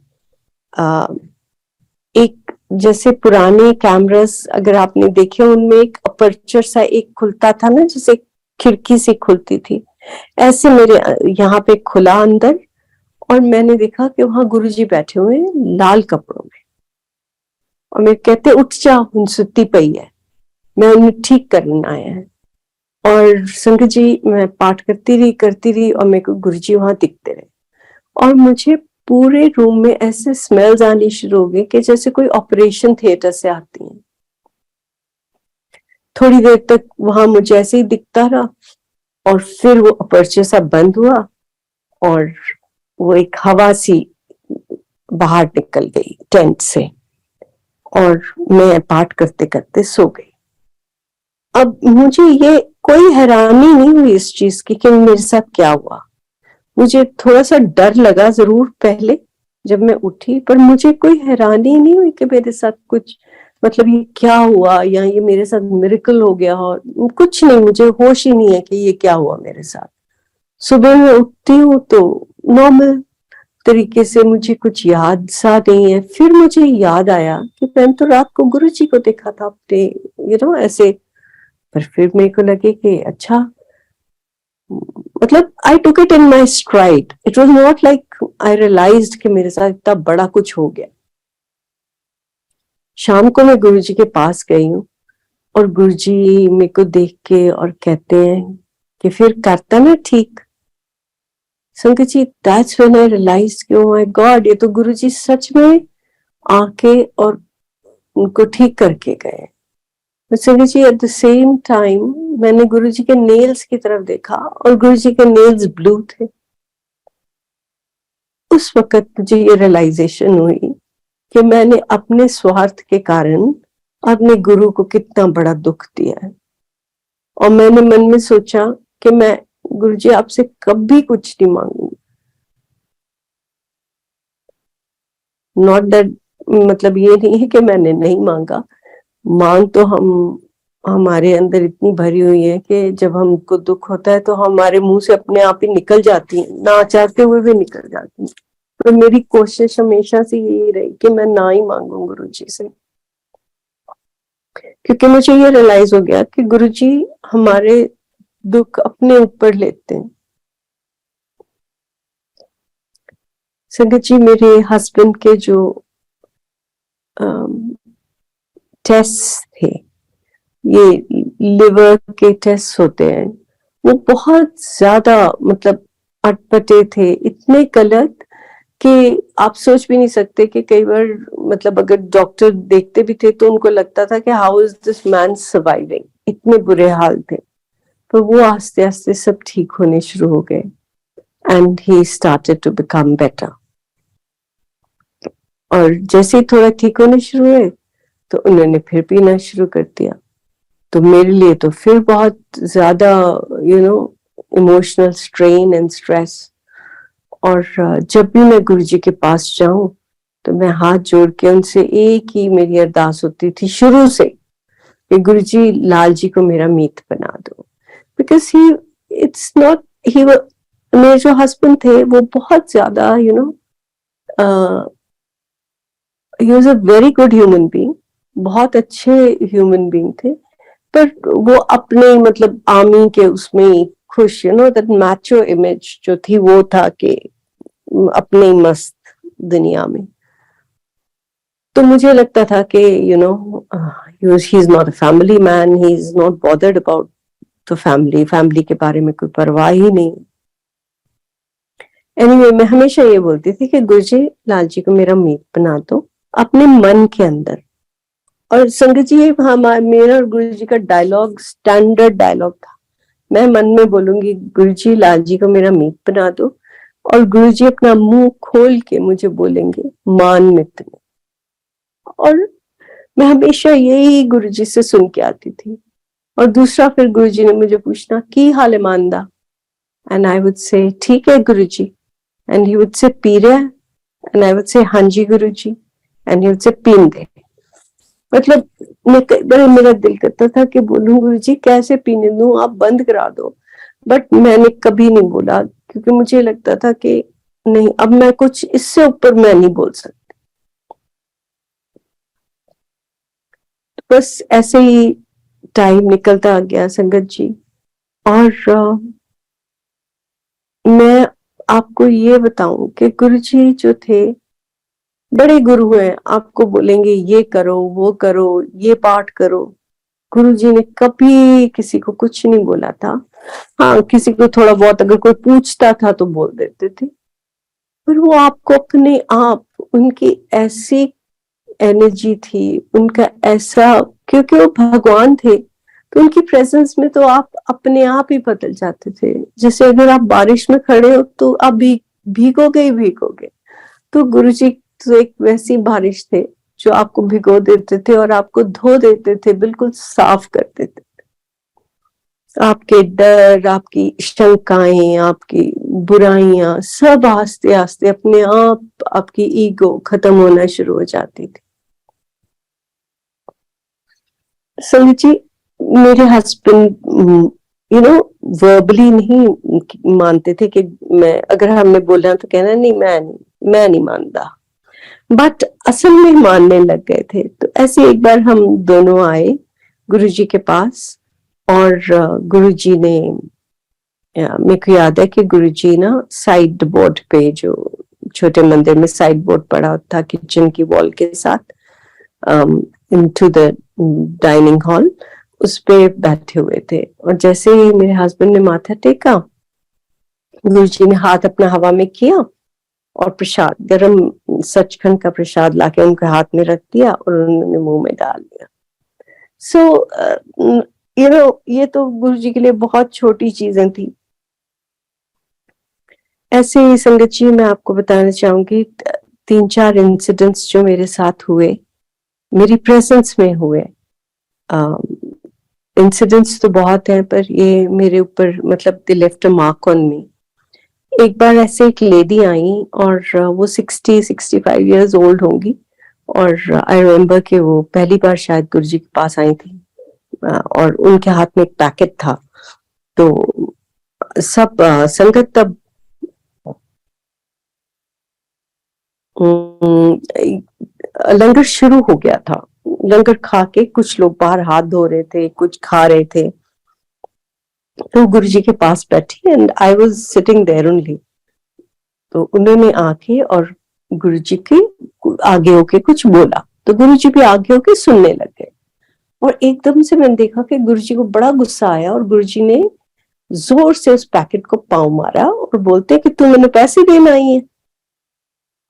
एक जैसे पुराने कैमरास अगर आपने देखे उनमें एक अपर्चर सा एक खुलता था ना, जैसे खिड़की से खुलती थी, ऐसे मेरे यहाँ पे खुला अंदर और मैंने देखा कि वहां गुरुजी बैठे हुए हैं लाल कपड़ों में और मैं कहते उठ जा उन सुती पई है, मैं उन्हें ठीक करना आया है। और संगत जी मैं पाठ करती रही और मेरे को गुरुजी वहां दिखते रहे और मुझे पूरे रूम में ऐसे स्मेल्स आनी शुरू हो गई कि जैसे कोई ऑपरेशन थिएटर से आती हैं। थोड़ी देर तक वहां मुझे ऐसे ही दिखता रहा और फिर वो अपर्चर सा बंद हुआ और वो एक हवा सी बाहर निकल गई टेंट से और मैं पाठ करते करते सो गई। अब मुझे ये कोई हैरानी नहीं हुई इस चीज की कि मेरे साथ क्या हुआ। मुझे थोड़ा सा डर लगा जरूर पहले जब मैं उठी, पर मुझे कोई हैरानी नहीं हुई कि मेरे साथ कुछ मतलब ये क्या हुआ या ये मेरे साथ मिरेकल हो गया और कुछ नहीं, मुझे होश ही नहीं है कि ये क्या हुआ मेरे साथ। सुबह में उठती हूँ तो नॉर्मल तरीके से मुझे कुछ याद सा नहीं है। फिर मुझे याद आया कि मैंने तो रात को गुरुजी को देखा था अपने ऐसे। पर फिर मेरे को लगे कि अच्छा, मतलब I took it in my stride, it was not like I realised कि मेरे साथ इतना बड़ा कुछ हो गया। शाम को मैं गुरुजी के पास गई हूँ और गुरुजी मेरे को देख के और कहते हैं कि फिर करता ना ठीक। संगत जी दैट्स व्हेन आई रियलाइज्ड कि ओह माय गॉड, ये तो गुरुजी सच में आके और उनको ठीक करके गए। संगत जी एट द सेम टाइम मैंने गुरुजी के नेल्स की तरफ देखा और गुरुजी के नेल्स ब्लू थे। उस वक्त मुझे ये रियलाइजेशन हुई कि मैंने अपने स्वार्थ के कारण अपने गुरु को कितना बड़ा दुख दिया है। और मैंने मन में सोचा कि मैं गुरुजी आपसे कभी कुछ नहीं मांगूंगी। नॉट दैट मतलब ये नहीं है कि मैंने नहीं मांगा, मांग तो हम हमारे अंदर इतनी भरी हुई है कि जब हमको दुख होता है तो हमारे मुंह से अपने आप ही निकल जाती है, ना चाहते हुए भी निकल जाती है। तो मेरी कोशिश हमेशा से यही रही कि मैं ना ही मांगू गुरु जी से, क्योंकि मुझे ये रियलाइज हो गया कि गुरु जी हमारे दुख अपने ऊपर लेते हैं। संगत जी, मेरे हस्बैंड के जो टेस्ट थे, ये लिवर के टेस्ट होते हैं, वो बहुत ज्यादा मतलब अटपटे थे, इतने गलत कि आप सोच भी नहीं सकते कि कई बार मतलब अगर डॉक्टर देखते भी थे तो उनको लगता था कि how is this man surviving, इतने बुरे हाल थे। पर वो आस्ते आस्ते सब ठीक होने शुरू हो गए and he started to become better. और जैसे ही थोड़ा ठीक होने शुरू हुए तो उन्होंने फिर पीना शुरू कर दिया। तो मेरे लिए तो फिर बहुत ज्यादा इमोशनल स्ट्रेन एंड स्ट्रेस। और जब भी मैं गुरुजी के पास जाऊं तो मैं हाथ जोड़ के उनसे एक ही मेरी अरदास होती थी शुरू से कि गुरुजी लाल जी को मेरा मीत बना दो, बिकॉज ही इट्स नॉट ही मेरे जो हस्बैंड थे वो बहुत ज्यादा he was a very good human being, बहुत अच्छे ह्यूमन बीइंग थे, पर वो अपने मतलब आर्मी के उसमें खुश, दैट मैचो इमेज जो थी वो था कि अपने मस्त दुनिया में। तो मुझे लगता था कि ही is not a family man, he is not bothered about the family के बारे में कोई परवाह ही नहीं। एनीवे, मैं हमेशा ये बोलती थी कि गुरुजी लाल जी को मेरा मीत बना दो अपने मन के अंदर। और संगत जी, ये मेरा और गुरु जी का डायलॉग स्टैंडर्ड डायलॉग था। मैं मन में बोलूंगी गुरु जी लाल जी को मेरा मीत बना दो, और गुरु जी अपना मुंह खोल के मुझे बोलेंगे मान मित में। और मैं हमेशा यही गुरु जी से सुन के आती थी। और दूसरा, फिर गुरु जी ने मुझे पूछना की हाल है मानदा, एंड आई वुड से ठीक है Guru ji, and he would say पी रहा है, एंड आई वुड से हाँ जी गुरु जी, एंड ही वुड से पीन दे। मतलब मैं कई बार मेरा दिल करता था कि बोलूं गुरु जी कैसे पीने दूं, आप बंद करा दो, बट मैंने कभी नहीं बोला, क्योंकि मुझे लगता था कि नहीं, अब मैं कुछ इससे ऊपर मैं नहीं बोल सकती। बस ऐसे ही टाइम निकलता गया संगत जी। और मैं आपको ये बताऊं कि गुरु जी जो थे बड़े गुरु हैं, आपको बोलेंगे ये करो वो करो ये पाठ करो। गुरुजी ने कभी किसी को कुछ नहीं बोला था। हाँ, किसी को थोड़ा बहुत अगर कोई पूछता था तो बोल देते थे, पर वो आपको अपने आप, उनकी ऐसी एनर्जी थी, उनका ऐसा, क्योंकि वो भगवान थे तो उनकी प्रेजेंस में तो आप अपने आप ही बदल जाते थे। जैसे अगर आप बारिश में खड़े हो तो आप भीगोगे ही भीगोगे। तो गुरुजी तो एक वैसी बारिश थे जो आपको भिगो देते थे और आपको धो देते थे, बिल्कुल साफ कर देते थे। आपके डर, आपकी शंकाएं, आपकी बुराइयां सब आस्ते आस्ते अपने आप आपकी ईगो खत्म होना शुरू हो जाती थी। संगत जी, मेरे हस्बैंड वर्बली नहीं मानते थे कि मैं, अगर हमने बोला तो कहना नहीं, मैं नहीं मानता, बट असल में मानने लग गए थे। तो ऐसे एक बार हम दोनों आए गुरुजी के पास, और गुरुजी ने, मेरे को याद है कि गुरुजी ना साइड बोर्ड पे, जो छोटे मंदिर में साइड बोर्ड पड़ा था किचन की वॉल के साथ, इनटू द डाइनिंग हॉल, उस पे बैठे हुए थे। और जैसे ही मेरे हस्बैंड ने माथा टेका, गुरुजी ने हाथ अपना हवा में किया और प्रसाद, गरम सचखंड का प्रसाद लाके उनके हाथ में रख दिया और उन्होंने मुंह में डाल दिया। सो ये तो गुरुजी के लिए बहुत छोटी चीजें थी। ऐसे ही संगत जी, मैं आपको बताना चाहूंगी 3-4 इंसिडेंट्स जो मेरे साथ हुए, मेरी प्रेजेंस में हुए। इंसिडेंट्स तो बहुत हैं, पर ये मेरे ऊपर मतलब they left a mark on me. एक बार ऐसे एक लेडी आई और वो 60-65 इयर्स ओल्ड होंगी, और आई रिमेम्बर कि वो पहली बार शायद गुरुजी के पास आई थी। और उनके हाथ में एक पैकेट था। तो सब संगत तब लंगर शुरू हो गया था। लंगर खा के कुछ लोग बाहर हाथ धो रहे थे, कुछ खा रहे थे। तो गुरुजी के पास बैठी and I was sitting there only. तो उन्होंने आके और गुरुजी के आगे होके कुछ बोला, तो गुरुजी भी आगे होके सुनने लग गए। और एकदम से मैंने देखा कि गुरुजी को बड़ा गुस्सा आया और गुरुजी ने जोर से उस पैकेट को पांव मारा और बोलते कि तू मैंने पैसे देना आई है।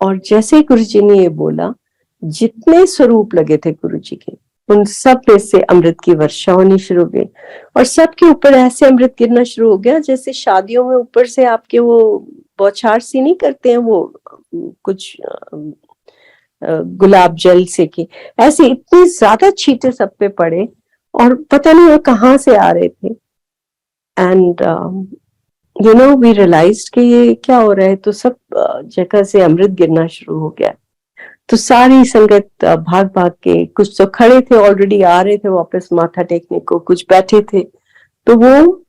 और जैसे ही गुरुजी ने ये बोला, जितने स्वरूप लगे थे गुरुजी के, उन सब में से अमृत की वर्षा होनी शुरू हो गई। और सबके ऊपर ऐसे अमृत गिरना शुरू हो गया जैसे शादियों में ऊपर से आपके वो बौछार सी नहीं करते हैं, वो कुछ गुलाब जल से की, ऐसे इतनी ज्यादा छींटे सब पे पड़े और पता नहीं वो कहाँ से आ रहे थे। And you know we realised कि ये क्या हो रहा है। तो सब जगह से अमृत गिरना शुरू हो गया। तो सारी संगत भाग भाग के, कुछ तो खड़े थे ऑलरेडी, आ रहे थे वापस माथा टेकने को, कुछ बैठे थे। तो वो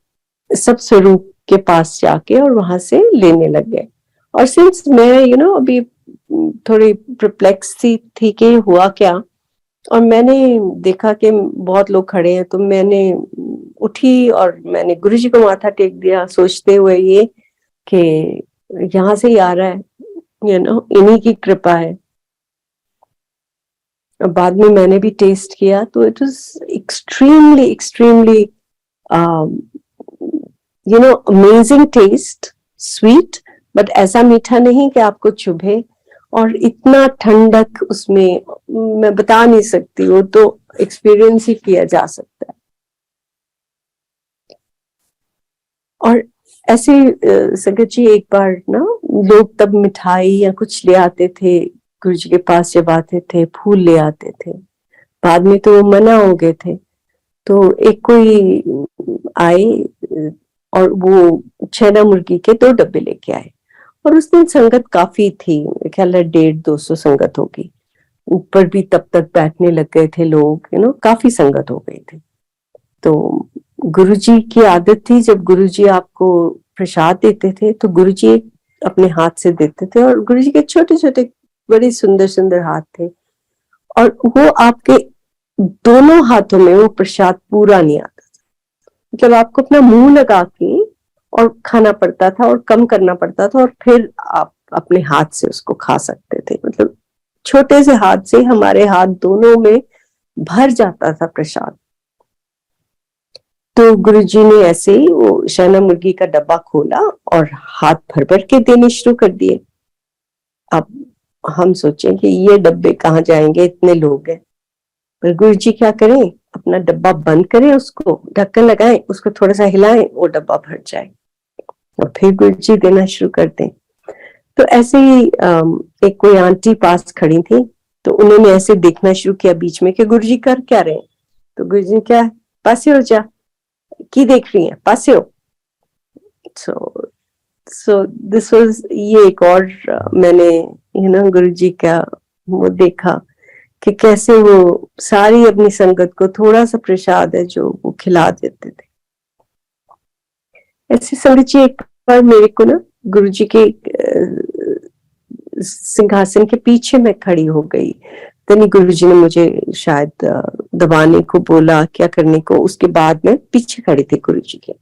सब स्वरूप के पास जाके और वहां से लेने लग गए। और सिंस मैं यू नो अभी थोड़ी परप्लेक्स थी कि हुआ क्या, और मैंने देखा कि बहुत लोग खड़े हैं, तो मैंने उठी और मैंने गुरुजी को माथा टेक दिया, सोचते हुए ये कि यहाँ से ही आ रहा है, यू नो इन्हीं की कृपा है। बाद में मैंने भी टेस्ट किया तो it was extremely extremely you know amazing taste, sweet, but ऐसा मीठा नहीं कि आपको चुभे, और इतना ठंडक उसमें मैं बता नहीं सकती, वो तो एक्सपीरियंस ही किया जा सकता है। और ऐसे संगत जी एक बार ना लोग तब मिठाई या कुछ ले आते थे गुरुजी के पास, जब आते थे फूल ले आते थे, बाद में तो वो मना हो गए थे। तो एक कोई आए और वो छेना मुर्गी के 2 डब्बे लेके आए, और उस दिन संगत काफी थी, ख्याल है 150-200 संगत होगी। ऊपर भी तब तक बैठने लग गए थे लोग, यू नो काफी संगत हो गई थी। तो गुरुजी की आदत थी, जब गुरुजी आपको प्रसाद देते थे तो गुरुजी अपने हाथ से देते थे, और गुरुजी के छोटे छोटे बड़े सुंदर सुंदर हाथ थे, और वो आपके दोनों हाथों में वो प्रसाद पूरा नहीं आता था। मतलब आपको अपना मुंह लगा के और खाना पड़ता था और कम करना पड़ता था, और फिर आप अपने हाथ से उसको खा सकते थे। मतलब छोटे से हाथ से हमारे हाथ दोनों में भर जाता था प्रसाद। तो गुरुजी ने ऐसे ही वो शहना मुर्गी का डब्बा खोला और हाथ भर भर के देने शुरू कर दिए। अब हम सोचें कि ये डब्बे कहाँ जाएंगे, इतने लोग हैं। पर गुरुजी क्या करें, अपना डब्बा बंद करें, उसको ढक्कन लगाएं, उसको थोड़ा सा हिलाएं, वो डब्बा भर जाए, और फिर गुरुजी देना शुरू कर दें। तो ऐसे ही एक कोई आंटी पास खड़ी थी, तो उन्होंने ऐसे देखना शुरू किया बीच में कि गुरुजी कर क्या रहे। तो गुरुजी क्या, पासे हो जा, की देख रही है, पासे हो। सो दिस वाज, ये एक और मैंने यू नो गुरुजी का वो देखा कि कैसे वो सारी अपनी संगत को थोड़ा सा प्रसाद है जो वो खिला देते थे। ऐसे संगत जी एक बार मेरे को ना गुरुजी के सिंहासन के पीछे मैं खड़ी हो गई, तनी गुरुजी ने मुझे शायद दबाने को बोला, क्या करने को। उसके बाद मैं पीछे खड़ी थी गुरुजी के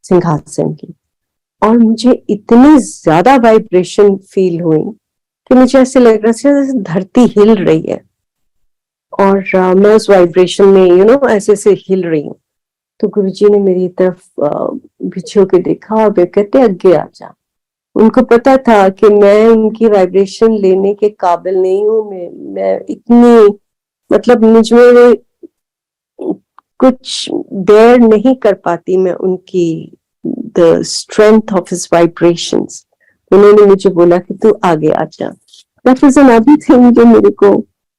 सिंहासन की, और मुझे इतनी ज्यादा वाइब्रेशन फील हुई कि मुझे ऐसे लग रहा था जैसे धरती हिल रही है, और मैं उस वाइब्रेशन में यू नो ऐसे ऐसे हिल रही हूँ। तो गुरुजी ने मेरी तरफ पीछे होके देखा और वे कहते आगे आ जा। उनको पता था कि मैं उनकी वाइब्रेशन लेने के काबिल नहीं हूँ, मैं इतनी, मतलब मुझ में कुछ डेयर नहीं कर पाती मैं उनकी the strength of his vibrations. उन्होंने मुझे बोला कि तू आगे आ जा। दैट वाज अनदर थिंग जो मेरे को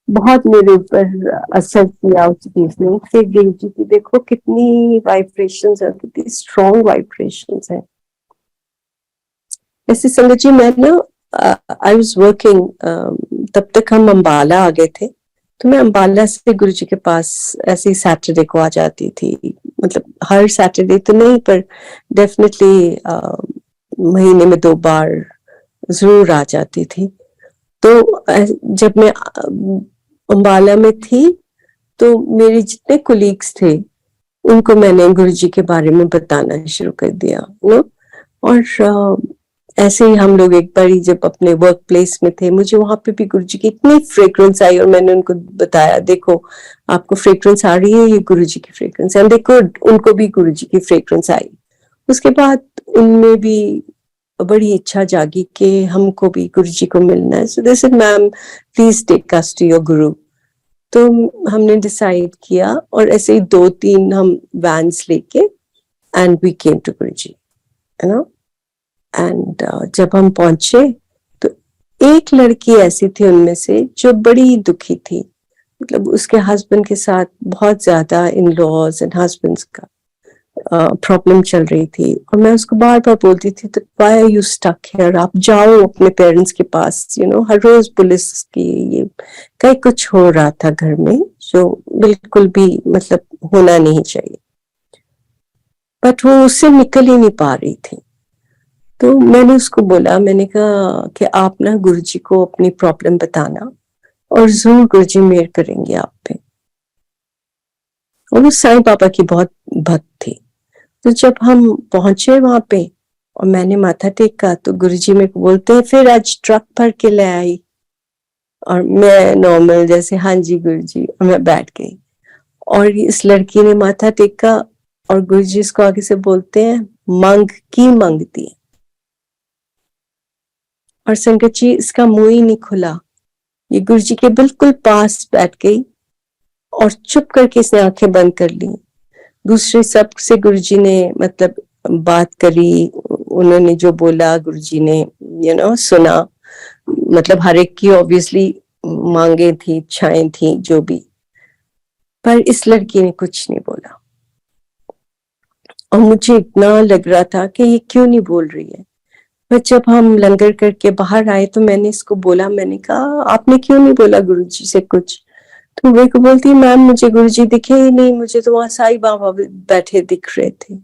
बहुत मेरे ऊपर असर किया उस चीज ने, कि गुरुजी की देखो कितनी वाइब्रेशंस है, कितनी स्ट्रॉन्ग वाइब्रेशंस है। ऐसे संगत जी मैं ना आई वाज वर्किंग, तब तक हम अम्बाला आ गए थे, तो मैं अंबाला से गुरुजी के पास ऐसे ही सैटरडे को आ जाती थी, मतलब हर सैटरडे तो नहीं पर डेफिनेटली महीने में 2 बार जरूर आ जाती थी। तो जब मैं अंबाला में थी तो मेरे जितने कोलीग्स थे उनको मैंने गुरुजी के बारे में बताना शुरू कर दिया, और ऐसे ही हम लोग एक बार ही जब अपने वर्क प्लेस में थे, मुझे वहां पे भी गुरुजी की इतनी फ्रेग्रेंस आई और मैंने उनको बताया, देखो आपको फ्रेग्रेंस आ रही है, ये गुरुजी की फ्रेग्रेंस है। देखो उनको भी गुरुजी की फ्रेग्रेंस आई। उसके बाद उनमें भी बड़ी इच्छा जागी कि हमको भी गुरुजी को मिलना है। So they said ma'am please take us to your guru. तो हमने डिसाइड किया और ऐसे ही 2-3 हम वैन्स लेके and we came to Guruji, you know. And जब हम पहुंचे तो एक लड़की ऐसी थी उनमें से जो बड़ी दुखी थी, मतलब उसके हस्बैंड के साथ बहुत ज्यादा इन लॉज एंड हस्बैंड्स का प्रॉब्लम चल रही थी। और मैं उसको बार बार बोलती थी, तो why are you stuck here, आप जाओ अपने पेरेंट्स के पास, हर रोज पुलिस की ये कहीं कुछ हो रहा था घर में जो बिल्कुल भी मतलब होना नहीं चाहिए, बट वो उससे निकल ही नहीं पा रही थी। तो मैंने उसको बोला, मैंने कहा कि आप ना गुरुजी को अपनी प्रॉब्लम बताना और जरूर गुरुजी मेहर करेंगे आप पे। और वो साईं बाबा की बहुत भक्त थी। तो जब हम पहुंचे वहां पे और मैंने माथा टेका तो गुरुजी मेरे को बोलते हैं, फिर आज ट्रक भर के ले आई। और मैं नॉर्मल जैसे हाँ जी गुरुजी, और मैं बैठ गई। और इस लड़की ने माथा टेका और गुरुजी इसको आगे से बोलते हैं, मांग की मांगती है। और संगत जी इसका मुंह ही नहीं खुला, ये गुरुजी के बिल्कुल पास बैठ गई और चुप करके इसने आंखें बंद कर ली। दूसरे सब से गुरुजी ने मतलब बात करी, उन्होंने जो बोला गुरुजी ने सुना, मतलब हर एक की ऑब्वियसली मांगे थी, इच्छाएं थी जो भी, पर इस लड़की ने कुछ नहीं बोला। और मुझे इतना लग रहा था कि ये क्यों नहीं बोल रही है। पर जब हम लंगर करके बाहर आए तो मैंने इसको बोला, मैंने कहा आपने क्यों नहीं बोला गुरुजी से कुछ। तो मेरे को बोलती, मैम मुझे गुरुजी दिखे ही नहीं, मुझे तो वहां साईं बाबा बैठे दिख रहे थे।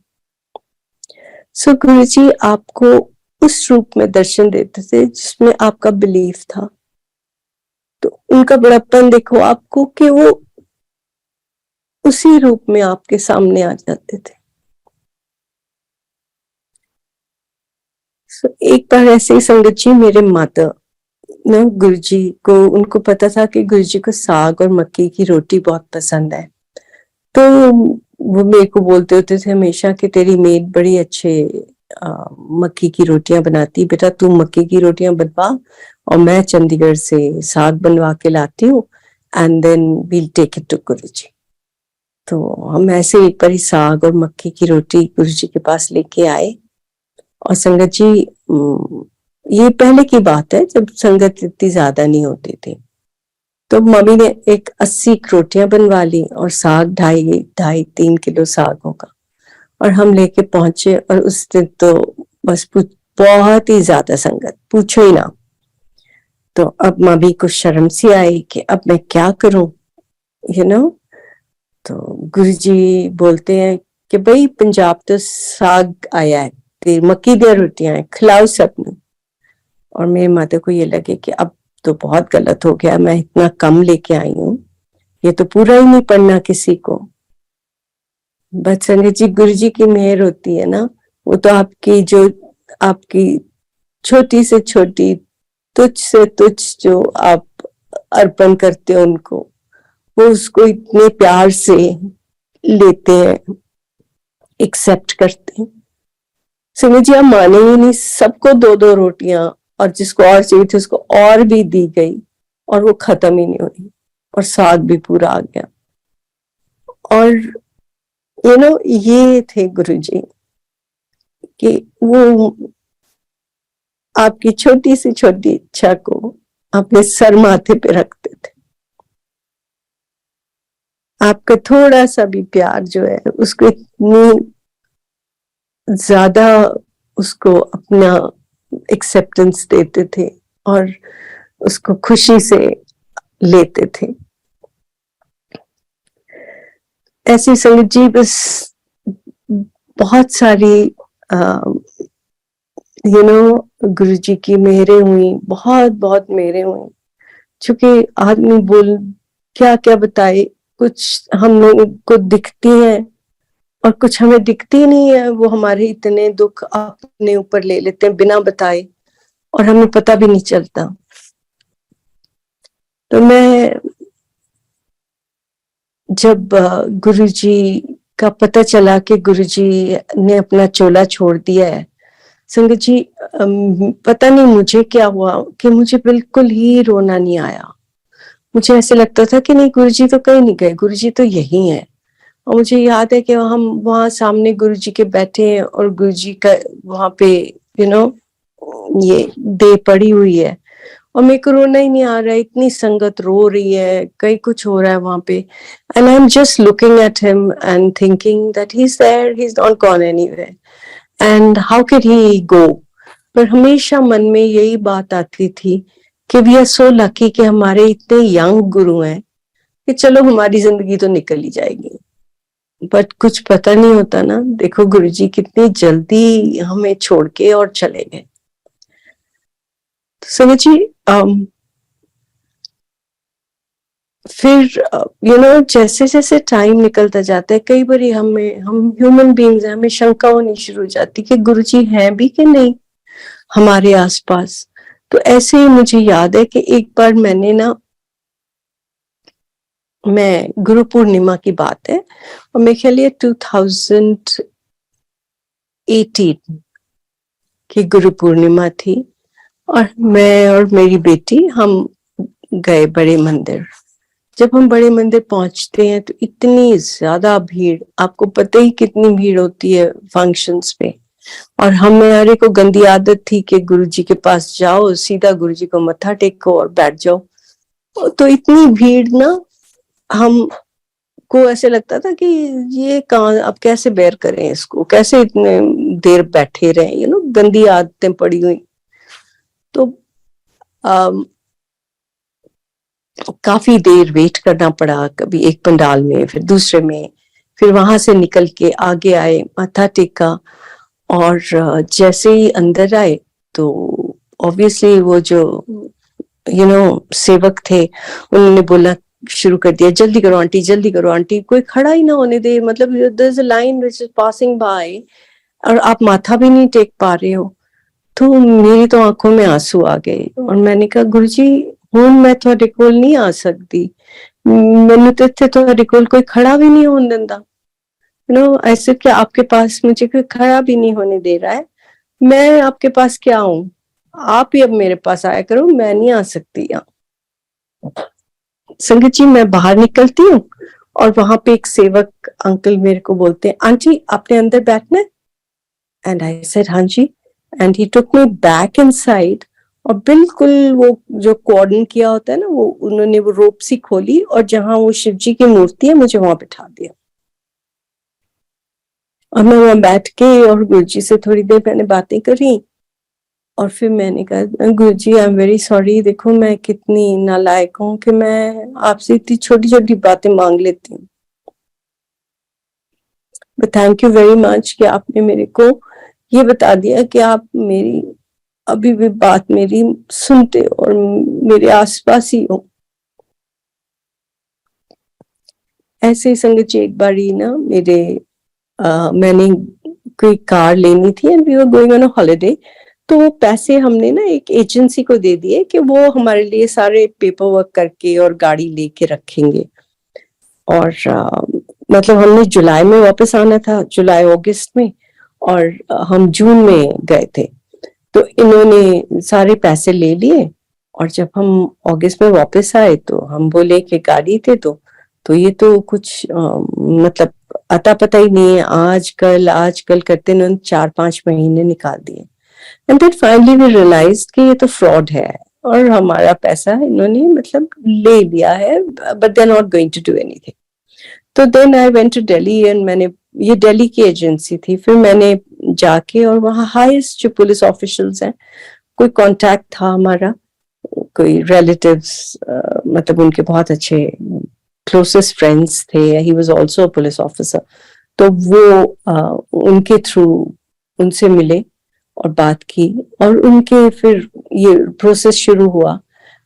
सो गुरुजी आपको उस रूप में दर्शन देते थे जिसमें आपका बिलीफ था। तो उनका बड़प्पन देखो आपको कि वो उसी रूप में आपके सामने आ जाते थे। सो एक बार ऐसे ही संगत जी मेरे माता ना गुरुजी को, उनको पता था कि गुरुजी को साग और मक्की की रोटी बहुत पसंद है। तो वो मेरे को बोलते होते थे हमेशा कि तेरी मेड बड़ी अच्छे मक्की की रोटियां बनाती, बेटा तू मक्की की रोटियां बनवा और मैं चंडीगढ़ से साग बनवा के लाती हूँ and then we'll take it to Guruji. तो हम ऐसे एक बार ही साग और मक्की की रोटी गुरुजी के पास लेके आए। और संगत जी ये पहले की बात है जब संगत इतनी ज्यादा नहीं होती थी। तो मम्मी ने एक 80 रोटियां बनवा ली और साग 2.5-3 किलो साग होगा। और हम लेके पहुंचे और उस दिन तो बस बहुत ही ज्यादा संगत, पूछो ही ना। तो अब मम्मी को शर्म सी आई कि अब मैं क्या करूं, तो गुरुजी बोलते हैं कि भाई पंजाब तो साग आया है, ते मक्की दी रोटियां है, खिलाओ सबने। और मेरी माता को ये लगे कि अब तो बहुत गलत हो गया, मैं इतना कम लेके आई हूँ, ये तो पूरा ही नहीं पड़ना किसी को। बस संगत जी गुरुजी की मेहर होती है ना, वो तो आपकी छोटी से छोटी, तुच्छ से तुच्छ जो आप अर्पण करते हो उनको, वो उसको इतने प्यार से लेते हैं, एक्सेप्ट करते हैं। संगत जी आप माने ही नहीं, सबको 2-2 रोटियां और जिसको और चाहिए थी उसको और भी दी गई और वो खत्म ही नहीं हुई और साग भी पूरा आ गया। और ये थे गुरुजी कि वो आपकी छोटी से छोटी इच्छा को अपने सर माथे पे रखते थे। आपका थोड़ा सा भी प्यार जो है उसको इतनी ज्यादा उसको अपना एक्सेप्टेंस देते थे और उसको खुशी से लेते थे। ऐसी संगत जी बस बहुत सारी गुरु जी की मेहरें हुई, बहुत बहुत मेहरें हुई। चूंकि आदमी बोल क्या क्या बताए, कुछ हम लोगों को दिखती है और कुछ हमें दिखती नहीं है। वो हमारे इतने दुख अपने ऊपर ले लेते हैं बिना बताए और हमें पता भी नहीं चलता। तो मैं जब गुरु जी का पता चला कि गुरु जी ने अपना चोला छोड़ दिया है, संगत जी पता नहीं मुझे क्या हुआ कि मुझे बिल्कुल ही रोना नहीं आया। मुझे ऐसे लगता था कि नहीं, गुरु जी तो कहीं नहीं गए, गुरु जी तो यही है। और मुझे याद है कि हम वहां सामने गुरु जी के बैठे हैं और गुरु जी का वहां पे ये देह पड़ी हुई है और मेरे को रोना ही नहीं आ रहा है। इतनी संगत रो रही है, कई कुछ हो रहा है वहां पे, and I am just looking at him and thinking that he is there, he is not gone anywhere and how can he go. पर हमेशा मन में यही बात आती थी कि वी आर सो लकी कि हमारे इतने यंग गुरु हैं कि चलो हमारी जिंदगी तो निकल ही जाएगी। बट कुछ पता नहीं होता ना, देखो गुरुजी कितनी जल्दी हमें छोड़ के और चले गए। तो संगत जी फिर जैसे जैसे टाइम निकलता जाता है, कई बार हम ह्यूमन बीइंग्स हैं, हमें शंका होनी शुरू हो जाती कि गुरुजी हैं भी कि नहीं हमारे आसपास। तो ऐसे ही मुझे याद है कि एक बार मैं गुरु पूर्णिमा की बात है और मेरे ख्याल ये 2018 की गुरु पूर्णिमा थी और मैं और मेरी बेटी हम गए बड़े मंदिर। जब हम बड़े मंदिर पहुंचते हैं तो इतनी ज्यादा भीड़, आपको पता ही कितनी भीड़ होती है फंक्शंस पे। और हमारे को गंदी आदत थी कि गुरुजी के पास जाओ, सीधा गुरुजी को मत्था टेको और बैठ जाओ। तो इतनी भीड़ ना, हम को ऐसे लगता था कि ये कहाँ, अब कैसे बेयर करें इसको, कैसे इतने देर बैठे रहे, गंदी आदतें पड़ी हुई। तो काफी देर वेट करना पड़ा, कभी एक पंडाल में फिर दूसरे में, फिर वहां से निकल के आगे आए, माथा टेका और जैसे ही अंदर आए तो ऑब्वियसली वो जो सेवक थे उन्होंने बोला शुरू कर दिया, जल्दी करो आंटी, जल्दी करो आंटी, कोई खड़ा ही ना होने दे, मतलब there is a line which is passing by और आप माथा भी नहीं टेक पा रहे हो। तो मेरी तो आंखों में आंसू आ गए और मैंने कहा गुरुजी हुण मैं ਤੁਹਾਡੇ ਕੋਲ नहीं आ सकती, मैंने तो इत्थे ਤੁਹਾਡੇ ਕੋल कोई खड़ा भी नहीं होने देता, ऐसे क्या आपके पास मुझे कोई खड़ा भी नहीं होने दे रहा है, मैं आपके पास क्या हूं, आप ही अब मेरे पास आया करो, मैं नहीं आ सकती यहाँ। संगत जी मैं बाहर निकलती हूँ और वहां पे एक सेवक अंकल मेरे को बोलते हैं, आंटी आपने अंदर बैठना है? एंड आई सेड हाँ जी। And he took me back inside और बिल्कुल वो जो कॉर्डन किया होता है ना, वो उन्होंने वो रोप सी खोली और जहां वो शिव जी की मूर्ति है मुझे वहां बिठा दिया। और मैं वहां बैठ के और गुरुजी से थोड़ी देर मैंने बातें करी और फिर मैंने कहा गुरुजी आई एम वेरी सॉरी, देखो मैं कितनी नालायक हूँ कि मैं आपसे इतनी छोटी छोटी बातें मांग लेती हूँ, but thank you very much कि आपने मेरे को ये बता दिया कि आप मेरी अभी भी बात मेरी सुनते और मेरे आसपास ही हो। ऐसे ही संगत जी एक बारी ना मैंने कोई कार लेनी थी and we were going on a holiday. तो वो पैसे हमने ना एक एजेंसी को दे दिए कि वो हमारे लिए सारे पेपर वर्क करके और गाड़ी लेके रखेंगे। और मतलब हमने जुलाई में वापस आना था, जुलाई अगस्त में, और हम जून में गए थे। तो इन्होंने सारे पैसे ले लिए और जब हम अगस्त में वापस आए तो हम बोले कि गाड़ी थे तो ये तो कुछ मतलब अता पता ही नहीं है, आज कल करते इन्होंने 4-5 महीने निकाल दिए। And then finally we realised कि ये तो फ्रॉड है और हमारा पैसा इन्होंने मतलब ले लिया है, but they are not going to do anything. तो then I went to Delhi and ये दिल्ली की एजेंसी थी, फिर मैंने जाके और वहाँ हाईएस्ट जो पुलिस ऑफिशियल्स हैं, कोई कांटेक्ट था हमारा, कोई रिलेटिव्स, मतलब उनके बहुत अच्छे क्लोजेस्ट फ्रेंड्स थे, he was also a police officer, तो वो उनके थ्रू उनसे मिले और बात की और उनके फिर ये प्रोसेस शुरू हुआ।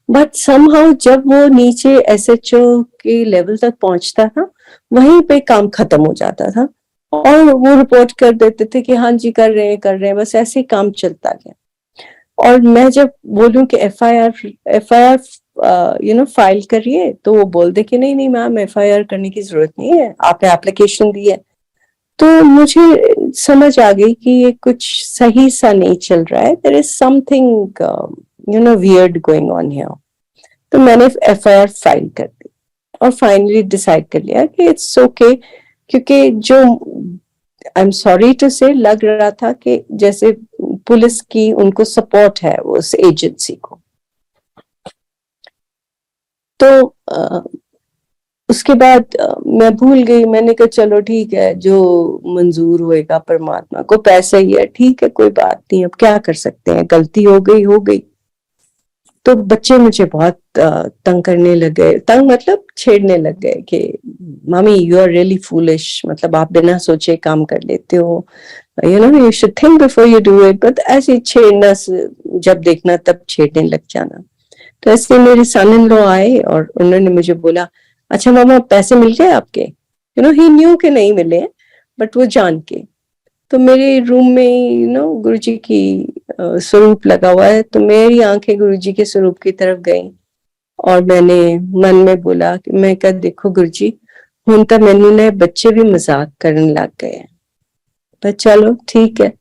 बट समहाउ जब वो नीचे एसएचओ के लेवल तक पहुंचता था, वहीं पे काम खत्म हो जाता था और वो रिपोर्ट कर देते थे कि हाँ जी कर रहे हैं, बस ऐसे ही काम चलता गया। और मैं जब बोलूं कि एफआईआर फाइल करिए, तो वो बोल दे कि नहीं नहीं मैम, एफआईआर करने की जरूरत नहीं है, आपने एप्लीकेशन दी है। तो मुझे समझ आ गई कि ये कुछ सही सा नहीं चल रहा है, there is something weird going on here. तो मैंने एफआईआर फाइल कर दी और फाइनली डिसाइड कर लिया कि इट्स ओके, क्योंकि जो आई एम सॉरी टू से लग रहा था कि जैसे पुलिस की उनको सपोर्ट है उस एजेंसी को। तो उसके बाद मैं भूल गई, मैंने कहा चलो ठीक है, जो मंजूर होएगा परमात्मा को, पैसा ही है, ठीक है कोई बात नहीं, अब क्या कर सकते हैं, गलती हो गई हो गई। तो बच्चे मुझे बहुत तंग करने लग गए, तंग मतलब छेड़ने लग गए कि mummy you are really foolish, मतलब आप बिना सोचे काम कर लेते हो, you should think before you do it. But ऐसे छेड़ना, जब देखना तब छेड़ने लग जाना। तो ऐसे मेरे सन इन लॉ आए और उन्होंने मुझे बोला, अच्छा मामा पैसे मिल गए आपके? ही न्यू के नहीं मिले, बट वो जान के। तो मेरे रूम में गुरुजी की स्वरूप लगा हुआ है, तो मेरी आंखें गुरुजी के स्वरूप की तरफ गई और मैंने मन में बोला कि मैं कह देखो गुरुजी, हुन तो मैनू ने बच्चे भी मजाक करने लग गए हैं, पर चलो ठीक है।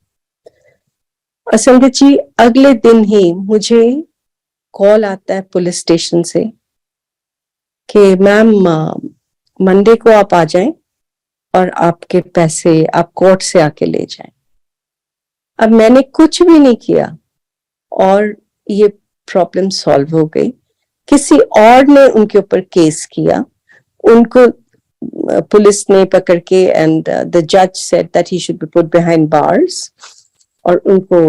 असल में जी अगले दिन ही मुझे कॉल आता है पुलिस स्टेशन से कि मैम मंडे को आप आ जाएं और आपके पैसे आप कोर्ट से आके ले जाएं। अब मैंने कुछ भी नहीं किया और ये प्रॉब्लम सॉल्व हो गई। किसी और ने उनके ऊपर केस किया, उनको पुलिस ने पकड़ के, एंड द जज said that he should be put behind bars, और उनको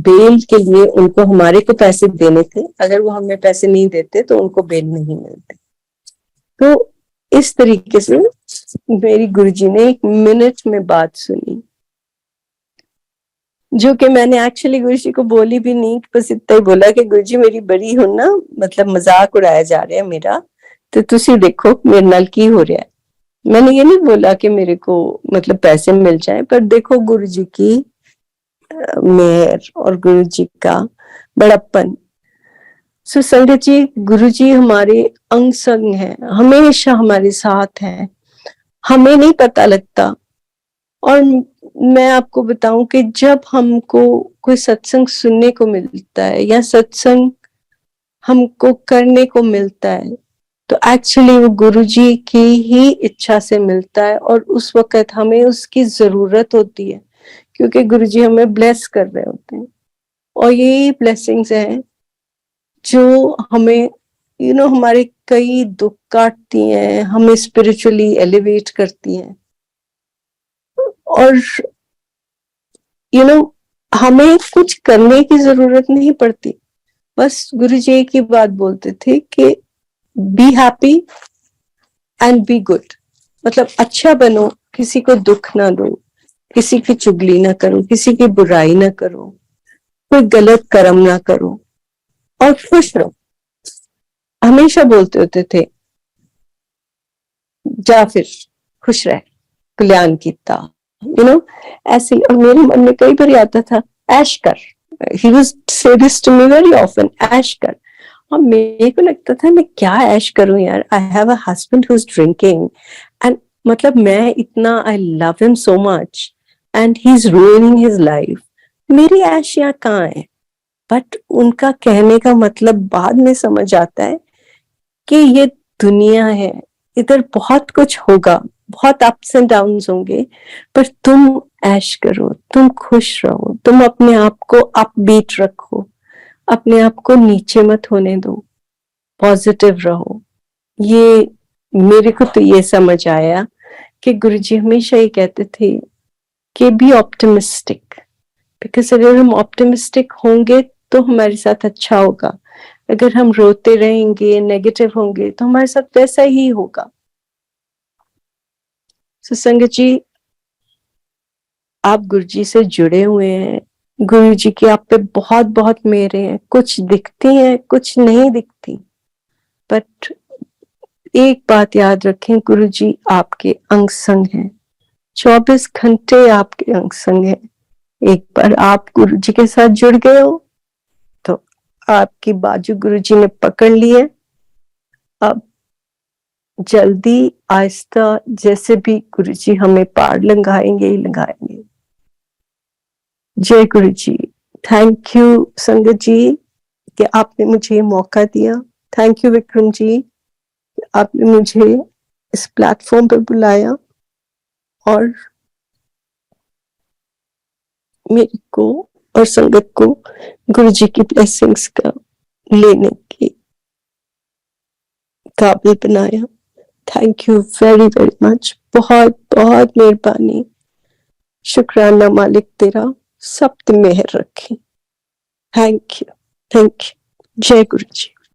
बेल के लिए उनको हमारे को पैसे देने थे, अगर वो हमें पैसे नहीं देते तो उनको बेल नहीं मिलते। तो इस तरीके से मेरी गुरुजी ने 1 मिनट में बात सुनी, जो कि मैंने एक्चुअली गुरुजी को बोली भी नहीं, बस इतना ही बोला कि गुरुजी मेरी बड़ी हो ना, मतलब मजाक उड़ाया जा रहा है मेरा, तो तुसी देखो मेरे नाल की हो रहा है। मैंने ये नहीं बोला कि मेरे को मतलब पैसे मिल जाए, पर देखो गुरुजी की मेहर और गुरुजी का बड़प्पन। सो संगत जी, गुरुजी हमारे अंग संग हैं, हमेशा हमारे साथ हैं, हमें नहीं पता लगता। और मैं आपको बताऊं कि जब हमको कोई सत्संग सुनने को मिलता है या सत्संग हमको करने को मिलता है, तो एक्चुअली वो गुरुजी की ही इच्छा से मिलता है, और उस वक्त हमें उसकी जरूरत होती है, क्योंकि गुरुजी हमें ब्लेस कर रहे होते हैं। और यही ब्लेसिंग्स हैं जो हमें हमारे कई दुख काटती हैं, हमें स्पिरिचुअली एलिवेट करती हैं। और हमें कुछ करने की जरूरत नहीं पड़ती, बस गुरुजी एक ही बात बोलते थे कि be happy and be good, मतलब अच्छा बनो, किसी को दुख ना दो, किसी की चुगली ना करो, किसी की बुराई ना करो, कोई गलत कर्म ना करो, और खुश रहो। हमेशा बोलते होते थे जा फिर खुश रह, कल्याण कीता, ऐसे। और मेरे मन में कई बार आता था ऐश कर, he was say this to me very often, ऐश कर। और मेरे को लगता था मैं क्या ऐश करूं यार, I have a husband who is drinking, and मतलब मैं इतना, I love him so much and he is ruining his life, मेरी ऐश यहाँ कहाँ है? बट उनका कहने का मतलब बाद में समझ आता है कि ये दुनिया है, इधर बहुत कुछ होगा, बहुत अप्स एंड डाउन्स होंगे, पर तुम ऐश करो, तुम खुश रहो, तुम अपने आप को अपबीट रखो, अपने आप को नीचे मत होने दो, पॉजिटिव रहो। ये मेरे को तो ये समझ आया कि गुरुजी हमेशा ये कहते थे कि बी ऑप्टिमिस्टिक, बिकॉज अगर हम ऑप्टिमिस्टिक होंगे तो हमारे साथ अच्छा होगा, अगर हम रोते रहेंगे, नेगेटिव होंगे, तो हमारे साथ वैसा ही होगा। तो संगत जी, आप गुरु जी से जुड़े हुए हैं, गुरु जी की आप पे बहुत बहुत मेहरें हैं, कुछ दिखती हैं कुछ नहीं दिखती, बट एक बात याद रखें, गुरु जी आपके अंग संग हैं, 24 घंटे आपके अंग संग हैं। एक बार आप गुरु जी के साथ जुड़ गए हो तो आपकी बाजू गुरु जी ने पकड़ ली है। अब जल्दी आहिस्ता जैसे भी गुरु जी हमें पार लगाएंगे ही लगाएंगे। जय गुरु जी। थैंक यू संगत जी कि आपने मुझे ये मौका दिया। थैंक यू विक्रम जी, आपने मुझे इस प्लेटफॉर्म पर बुलाया और मेरे को और संगत को गुरु जी की ब्लेसिंग्स का लेने के काबिल बनाया। Thank you very very much. बहुत बहुत मेहरबानी। शुक्राना मालिक तेरा, सब पे मेहर रखे। Thank you. जय गुरु जी।